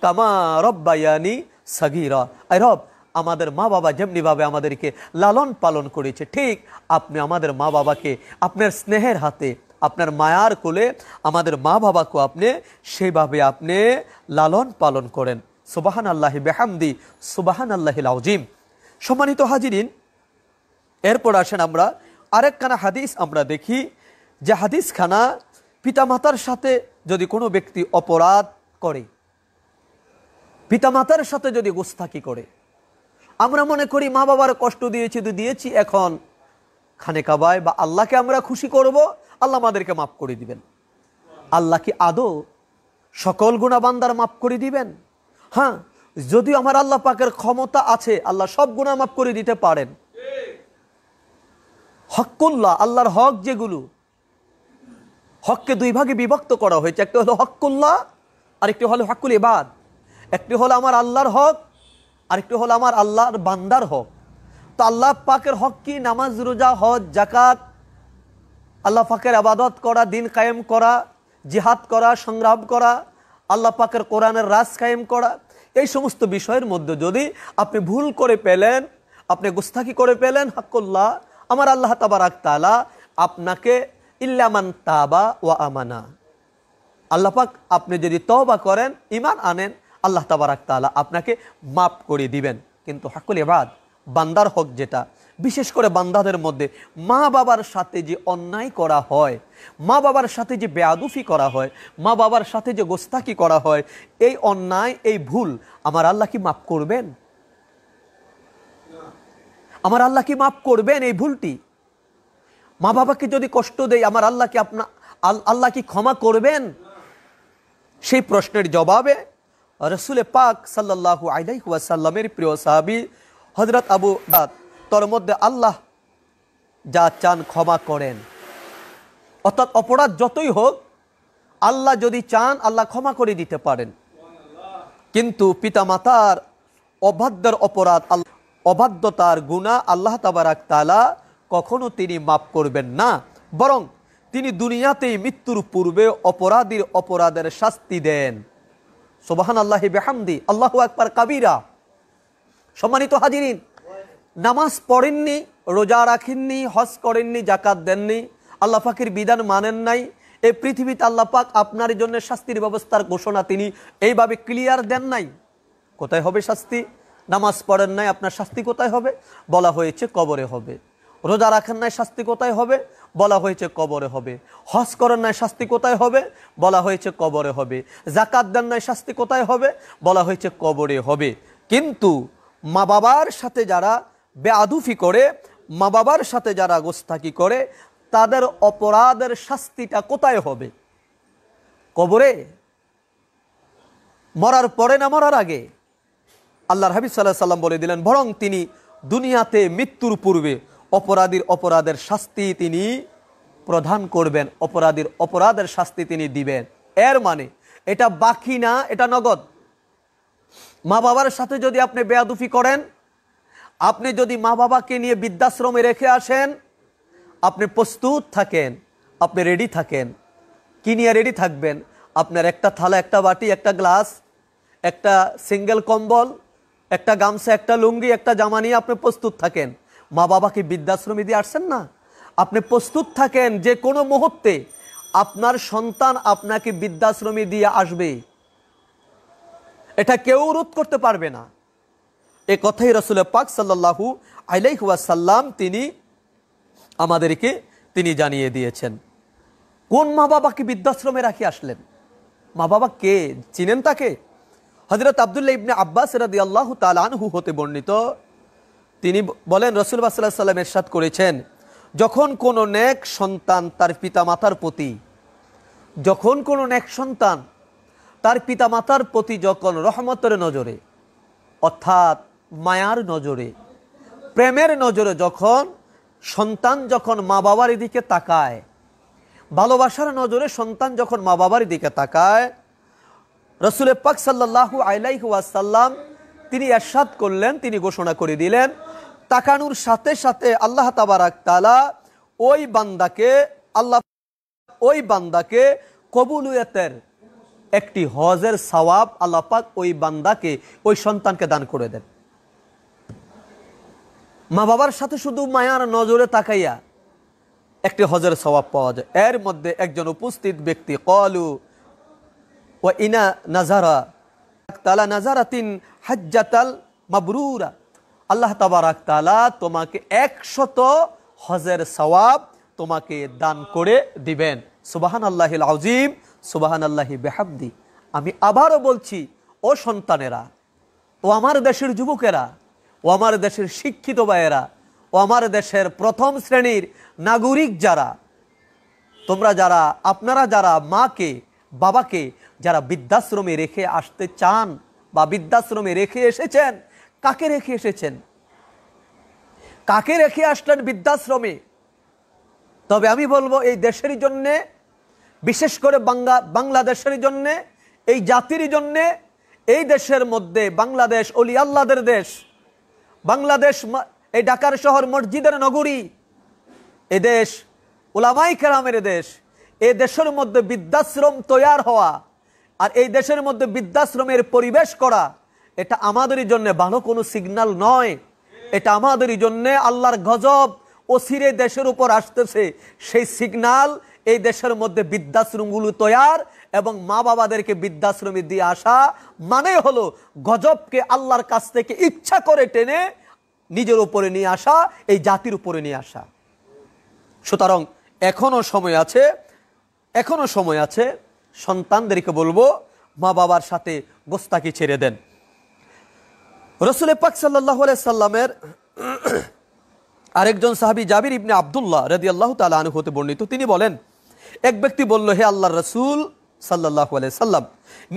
কামা রব্বায়ানি সাগীরা। আয় রব, আমাদের মা বাবা যেমনিভাবে আমাদেরকে লালন পালন করেছে, ঠিক আপনি আমাদের মা বাবাকে আপনার স্নেহের হাতে, আপনার মায়ার কোলে আমাদের মা বাবাকে আপনি সেইভাবে আপনি লালন পালন করেন। সুবহানাল্লাহি বিহামদি, সুবহানাল্লাহিল আযীম। সম্মানিত হাজিরিন, এরপর আসেন আমরা আরেকখানা হাদিস আমরা দেখি, যে হাদিসখানা পিতামাতার সাথে যদি কোনো ব্যক্তি অপরাধ করে, পিতামাতার সাথে যদি গোস্তাকি করে, আমরা মনে করি মা বাবার কষ্ট দিয়েছি তো দিয়েছি, এখন খানে কাবায় বা আল্লাহকে আমরা খুশি করব, আল্লাহ আমাদেরকে মাফ করে দিবেন। আল্লাহ কি আদৌ সকল গুনাহ বান্দার মাফ করে দিবেন? হ্যাঁ, যদিও আমার আল্লাহ পাকের ক্ষমতা আছে, আল্লাহ সব গুনাহ মাফ করে দিতে পারেন। হকুল্লাহ, আল্লাহর হক যেগুলো, হককে দুই ভাগে বিভক্ত করা হয়েছে, একটা হলো হকুল্লাহ আর একটি হলো হকুল ইবাদ। একটি হলো আমার আল্লাহর হক, আরেকটি হলো আমার আল্লাহর বান্দার হক। তো আল্লাহ পাকের হক কি? নামাজ, রোজা, হজ, যাকাত, আল্লাহ পাকের ইবাদত করা, দিন কায়েম করা, জিহাদ করা, সংগ্রাম করা, আল্লাহ পাকের কোরআনের রাজ কায়েম করা। এই সমস্ত বিষয়ের মধ্যে যদি আপনি ভুল করে পেলেন, আপনি গুস্তাখি করে পেলেন, হকুল্লাহ, আমার আল্লাহ তাবারাক তাআলা আপনাকে ইল্লা মান তাবা ওয়া আমানা, আল্লাহ পাক আপনি যদি তওবা করেন, ঈমান আনেন, আল্লাহ তাবারাক তাআলা আপনাকে মাফ করে দিবেন। কিন্তু হকুল ইবাদ, বান্দার হক যেটা, বিশেষ করে বান্দাদের মধ্যে মা বাবার সাথে যে অন্যায় করা হয়, মা বাবার সাথে যে বেয়াদুফি করা হয়, মা বাবার সাথে যে গোস্তাকি করা হয়, এই অন্যায়, এই ভুল আমার আল্লাহ কি মাফ করবেন? আমার আল্লাহ কি মাফ করবেন এই ভুলটি? মা বাবাকে যদি কষ্ট দেয়, আমার আল্লাহ কি ক্ষমা করবেন? সেই প্রশ্নের জবাবে রাসূল পাক সাল্লাল্লাহু আলাইহি ওয়াসাল্লামের প্রিয় সাহাবী হযরত আবু দাদ, তোর মধ্যে আল্লাহ যা চান ক্ষমা করেন, অর্থাৎ অপরাধ যতই হোক আল্লাহ যদি চান আল্লাহ ক্ষমা করে দিতে পারেন। কিন্তু পিতামাতার অবাধ্যের অপরাধ, অবাধ্যতার গুনাহ আল্লাহ তাবারাক তাআলা কখনো তিনি মাফ করবেন না, বরং তিনি দুনিয়াতেই মৃত্যুর পূর্বে অপরাধের শাস্তি দেন। সুবহানাল্লাহি বিহামদি, আল্লাহু আকবার কাবীরা। সম্মানিত হাজিরিন, নামাজ পড়েননি, রোজা রাখেননি, হজ করেননি, যাকাত দেননি, আল্লাহ পাকের বিধান মানেন নাই, এই পৃথিবীতে আল্লাহ পাক আপনার জন্য শাস্তির ব্যবস্থার ঘোষণা তিনি এইভাবে ক্লিয়ার দেন নাই। কোথায় হবে শাস্তি? নামাজ পড়েন নাই, আপনার শাস্তি কোথায় হবে? বলা হয়েছে কবরে হবে। রোজা রাখেন নাই, শাস্তি কোথায় হবে? বলা হয়েছে কবরে হবে। হজ করেন নাই, শাস্তি কোথায় হবে? বলা হয়েছে কবরে হবে। যাকাত দেন নাই, শাস্তি কোথায় হবে? বলা হয়েছে কবরে হবে। কিন্তু মা বাবার সাথে যারা বেয়াদুফি করে, মা বাবার সাথে যারা গোস্তাকি করে, তাদের অপরাধের শাস্তিটা কোথায় হবে? কবরে? মরার পরে না মরার আগে? আল্লাহর হাবিব সাল্লাল্লাহু আলাইহি সাল্লাম বলে দিলেন, বরং তিনি দুনিয়াতে মৃত্যুর পূর্বে অপরাধের শাস্তি তিনি প্রদান করবেন, অপরাধের শাস্তি তিনি দিবেন। এর মানে এটা বাকি না, এটা নগদ। মা বাবার সাথে যদি আপনি বেয়াদুফি করেন, আপনি যদি মা বাবাকে নিয়ে বৃদ্ধাশ্রমে রেখে আসেন, আপনি প্রস্তুত থাকেন, আপনি রেডি থাকেন। কি নিয়ে রেডি থাকবেন? আপনার একটা থালা, একটা বাটি, একটা গ্লাস, একটা সিঙ্গেল কম্বল, একটা গামছা, একটা লুঙ্গি, একটা জামা নিয়ে আপনি প্রস্তুত থাকেন। মা বাবাকে বৃদ্ধাশ্রমে দিয়ে আসছেন না, আপনি প্রস্তুত থাকেন যে কোনো মুহূর্তে আপনার সন্তান আপনাকে বৃদ্ধাশ্রমে দিয়ে আসবে। এটা কেউ রোধ করতে পারবে না। এ কথাই রাসূল পাক সাল্লাল্লাহু আলাইহি ওয়াসাল্লাম তিনি আমাদেরকে তিনি জানিয়ে দিয়েছেন। কোন মা বাবাকে বৃদ্ধাশ্রমে রাখি আসলেন? মা বাবা কে? চিনেন তাকে? হযরত আব্দুল্লাহ ইবনে আব্বাস রাদিয়াল্লাহু তাআলা আনহু হতে বর্ণিত, তিনি বলেন, রাসূলুল্লাহ সাল্লাল্লাহু আলাইহি ওয়াসাল্লাম ইরশাদ করেছেন, যখন কোনো নেক সন্তান তার পিতামাতার প্রতি, যখন কোনো নেক সন্তান তার পিতামাতার প্রতি যখন রহমতের নজরে, অর্থাৎ মায়ার নজরে, প্রেমের নজরে যখন সন্তান যখন মা বাবার দিকে তাকায়, ভালোবাসার নজরে সন্তান যখন মা বাবার দিকে তাকায়, রাসূল পাক সাল্লাল্লাহু আলাইহি ওয়াসাল্লাম তিনি ইরশাদ করলেন, তিনি ঘোষণা করে দিলেন, তাকানোর সাথে সাথে আল্লাহ তাবারাক তাআলা ওই বান্দাকে কবুলিয়তের একটি হজের সওয়াব আল্লাহ পাক ওই বান্দাকে, ওই সন্তানকে দান করে দেন। মা বাবার সাথে শুধু মায়ার নজরে তাকাইয়া একটি হজের সওয়াব পাওয়া যায়। এর মধ্যে একজন উপস্থিত ব্যক্তি ক্বালু ওয়া ইনা নাযারা তাআলা নাযারাতিন হাজ্জাতাল মাবরুরা, আল্লাহ তাবারাক তাআলা তোমাকে 100 হজের সওয়াব তোমাকে দান করে দিবেন। সুবহানাল্লাহিল আযীম, সুবহানাল্লাহি বিহামদি। আমি আবারও বলছি, ও সন্তানেরা, ও আমার দেশের যুবকেরা, ও আমার দেশের শিক্ষিত ভাইয়েরা, ও আমার দেশের প্রথম শ্রেণীর নাগরিক যারা, তোমরা যারা, আপনারা যারা মাকে বাবাকে যারা বৃদ্ধাশ্রমে রেখে আসতে চান বা বৃদ্ধাশ্রমে রেখে এসেছেন, কাকে রেখে এসেছেন? কাকে রেখে আসলেন বৃদ্ধাশ্রমে? তবে আমি বলবো, এই দেশের জন্যে, বিশেষ করে বাংলাদেশের জন্যে, এই জাতির জন্যে, এই দেশের মধ্যে বাংলাদেশ ওলি আল্লাহদের দেশ, বাংলাদেশ এই ঢাকার শহর মসজিদের নগরী, এ দেশ উলামায়ে কেরামের দেশ। এই দেশের মধ্যে বৃদ্ধাশ্রম তৈয়ার হওয়া আর এই দেশের মধ্যে বৃদ্ধাশ্রমের পরিবেশ করা, এটা আমাদের জন্য ভালো কোনো সিগন্যাল নয়। এটা আমাদের জন্য আল্লাহর গজব অচিরে দেশের উপর আসতেছে, সেই সিগন্যাল। এই দেশের মধ্যে বৃদ্ধাশ্রমগুলো তৈয়ার এবং মা বাবাদেরকে বৃদ্ধাশ্রমে দিয়ে আসা মানে হলো গজবকে আল্লাহর কাছ থেকে ইচ্ছা করে টেনে নিজের উপরে নিয়ে আসা, এই জাতির উপরে নিয়ে আসা। সুতরাং এখনো সময় আছে, সন্তানদেরকে বলবো মা বাবার সাথে গোস্তাকি ছেড়ে দেন। রাসূল পাক সাল্লাল্লাহু আলাইহি সাল্লামের আরেকজন সাহাবী জাবির ইবনে আব্দুল্লাহ রাদিয়াল্লাহু তাআলা আনহু হতে বর্ণিত, তিনি বলেন, এক ব্যক্তি বলল, হে আল্লাহর রাসূল সাল্লাল্লাহু আলাইহি সাল্লাম,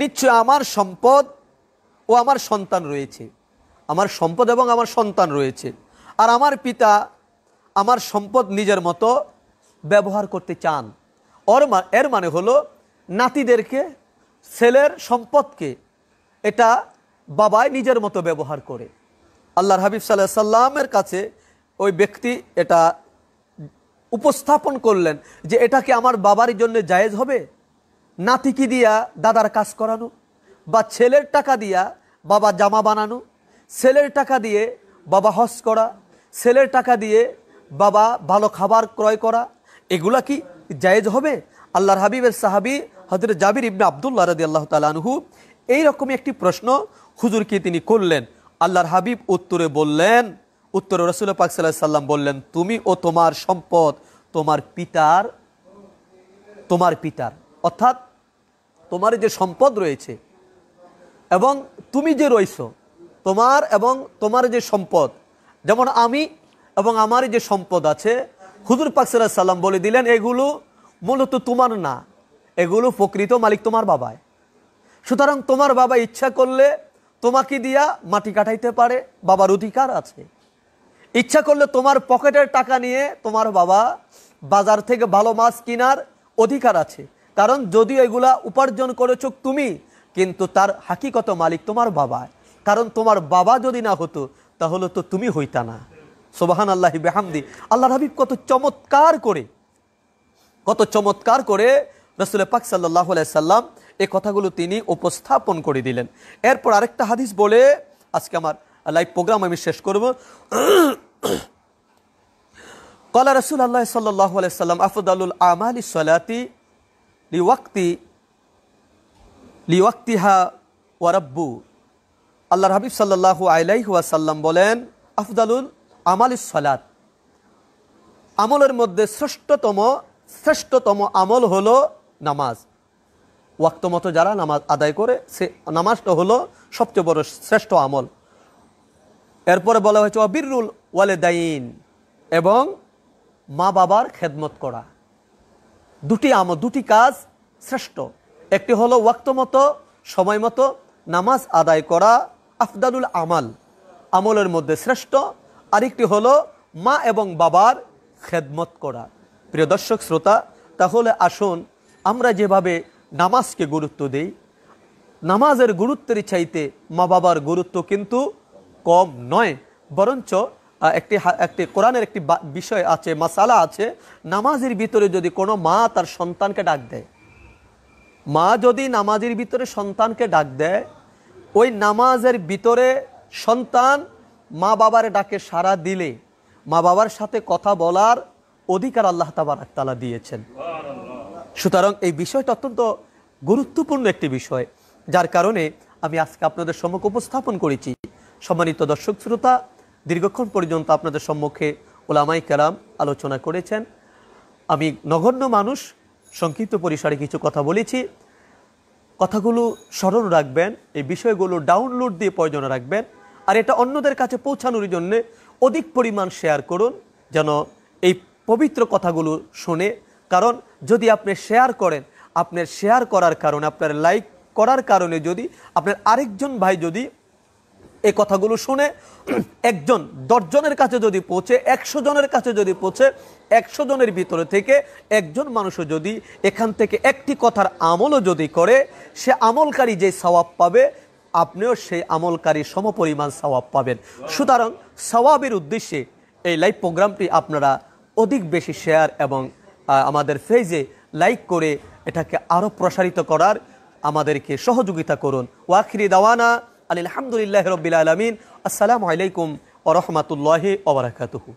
নিশ্চয় আমার সম্পদ ও আমার সন্তান রয়েছে, আমার সম্পদ এবং আমার সন্তান রয়েছে, আর আমার পিতা আমার সম্পদ নিজের মতো ব্যবহার করতে চান। এর মানে হলো নাতিদেরকে, ছেলের সম্পদকে এটা বাবাই নিজের মতো ব্যবহার করে। আল্লাহর হাবিব সাল্লাল্লাহু আলাইহি সাল্লামের কাছে ওই ব্যক্তি এটা উপস্থাপন করলেন যে এটা কি আমার বাবার জন্য জায়েজ হবে? নাতিকে দিয়া দাদার কাজ করানো, বা ছেলের টাকা দিয়া বাবা জামা বানানো, ছেলের টাকা দিয়ে বাবা হজ করা, ছেলের টাকা দিয়ে বাবা ভালো খাবার ক্রয় করা, এগুলা কি জায়েজ হবে? আল্লাহর হাবিবের সাহাবী হযরত জাবির ইবনে আব্দুল্লাহ রাদিয়াল্লাহু তাআলা আনহু এইরকমই একটি প্রশ্ন হুজুরকে তিনি করলেন। আল্লাহর হাবিব উত্তরে রাসূল পাক সাল্লাল্লাহু আলাইহি সাল্লাম বললেন, তুমি ও তোমার সম্পদ তোমার পিতার, অর্থাৎ তোমার যে সম্পদ রয়েছে এবং তুমি যে রইছো, তোমার এবং তোমার যে সম্পদ, যেমন আমি এবং আমার যে সম্পদ আছে, হুজুর পাক সাল্লাল্লাহু আলাইহি সাল্লাম বলে দিলেন এগুলো মূলত তোমার না, এগুলো প্রকৃত মালিক তোমার বাবাই। সুতরাং তোমার বাবা ইচ্ছা করলে তোমাকে দিয়া মাটি কাটাইতে পারে, বাবার অধিকার আছে। ইচ্ছা করলে তোমার পকেটের টাকা নিয়ে তোমার বাবা বাজার থেকে ভালো মাছ কেনার অধিকার আছে, কারণ যদিও এগুলা উপার্জন করেছো তুমি, কিন্তু তার হাকিকত মালিক তোমার বাবা। কারণ তোমার বাবা যদি না হতো তাহলে তো তুমি হইতা না। সুবহানাল্লাহি বিহামদি। আল্লাহর হাবিব কত চমৎকার করে রাসূল পাক সাল্লাল্লাহু আলাইহি সাল্লাম এই কথাগুলো তিনি উপস্থাপন করে দিলেন। এরপর আরেকটা হাদিস বলে আজকে আমার লাইভ প্রোগ্রাম আমি শেষ করব। ক্বালা রাসূলুল্লাহ সাল্লাল্লাহু আলাইহি সাল্লাম আফদালুল আমালি সলাতি লিওয়াক্তিহা ওয়া রাব্বু। আল্লাহর হাবিব সাল্লাল্লাহু আলাইহি ওয়াসাল্লাম বলেন, আফদালুল আমালিস সালাত, আমলের মধ্যে শ্রেষ্ঠতম আমল হলো নামাজ। ওয়াক্ত মতো যারা নামাজ আদায় করে সে নামাজটা হলো সবচেয়ে বড় শ্রেষ্ঠ আমল। এরপরে বলা হয়েছে বিররুল ওয়ালিদাইন, এবং মা বাবার খেদমত করা। দুটি কাজ শ্রেষ্ঠ। একটি হলো ওয়াক্ত মতো সময় মতো নামাজ আদায় করা, আফদালুল আমাল, আমলের মধ্যে শ্রেষ্ঠ। আরেকটি হলো মা এবং বাবার খেদমত করা। প্রিয় দর্শক শ্রোতা, তাহলে আসুন আমরা যেভাবে নামাজকে গুরুত্ব দেই, নামাজের গুরুত্বের চাইতে মা বাবার গুরুত্ব কিন্তু কম নয়, বরঞ্চ একটি কোরআনের একটি বিষয় আছে, মাসালা আছে, নামাজের ভিতরে যদি কোনো মা তার সন্তানকে ডাক দেয়, মা যদি নামাজের ভিতরে সন্তানকে ডাক দেয়, ওই নামাজের ভিতরে সন্তান মা বাবার ডাকে সাড়া দিলে মা বাবার সাথে কথা বলার অধিকার আল্লাহ তাবারক তাআলা দিয়েছেন। সুতরাং এই বিষয়টা অত্যন্ত গুরুত্বপূর্ণ একটি বিষয়, যার কারণে আমি আজকে আপনাদের সম্মুখে উপস্থাপন করেছি। সম্মানিত দর্শক শ্রোতা, দীর্ঘক্ষণ পর্যন্ত আপনাদের সম্মুখে উলামায়ে কেরাম আলোচনা করেছেন। আমি নগণ্য মানুষ, সংক্ষিপ্ত পরিসরে কিছু কথা বলেছি। কথাগুলো স্মরণ রাখবেন, এই বিষয়গুলো ডাউনলোড দিয়ে প্রয়োজন রাখবেন, আর এটা অন্যদের কাছে পৌঁছানোর জন্য অধিক পরিমাণ শেয়ার করুন, যেন এই পবিত্র কথাগুলো শুনে। কারণ যদি আপনি শেয়ার করেন, আপনার শেয়ার করার কারণে, আপনার লাইক করার কারণে যদি আপনার আরেকজন ভাই যদি এই কথাগুলো শুনে, 10 জনের কাছে যদি পৌঁছে, 100 জনের কাছে যদি পৌঁছে, 100 জনের ভিতরে থেকে একজন মানুষও যদি এখান থেকে একটি কথার আমলও যদি করে, সে আমলকারী যে সওয়াব পাবে, আপনিও সেই আমলকারী সমপরিমাণ সওয়াব পাবেন। সুতরাং সওয়াবের উদ্দেশ্যে এই লাইভ প্রোগ্রামটি আপনারা অধিক বেশি শেয়ার এবং আমাদের পেজে লাইক করে এটাকে আরও প্রসারিত করার আমাদেরকে সহযোগিতা করুন। ওয়াখিরি দাওয়ানা আলহামদুলিল্লাহি রাব্বিল আলামিন। আসসালামু আলাইকুম ওয়া রাহমাতুল্লাহি ওয়া বারাকাতুহু।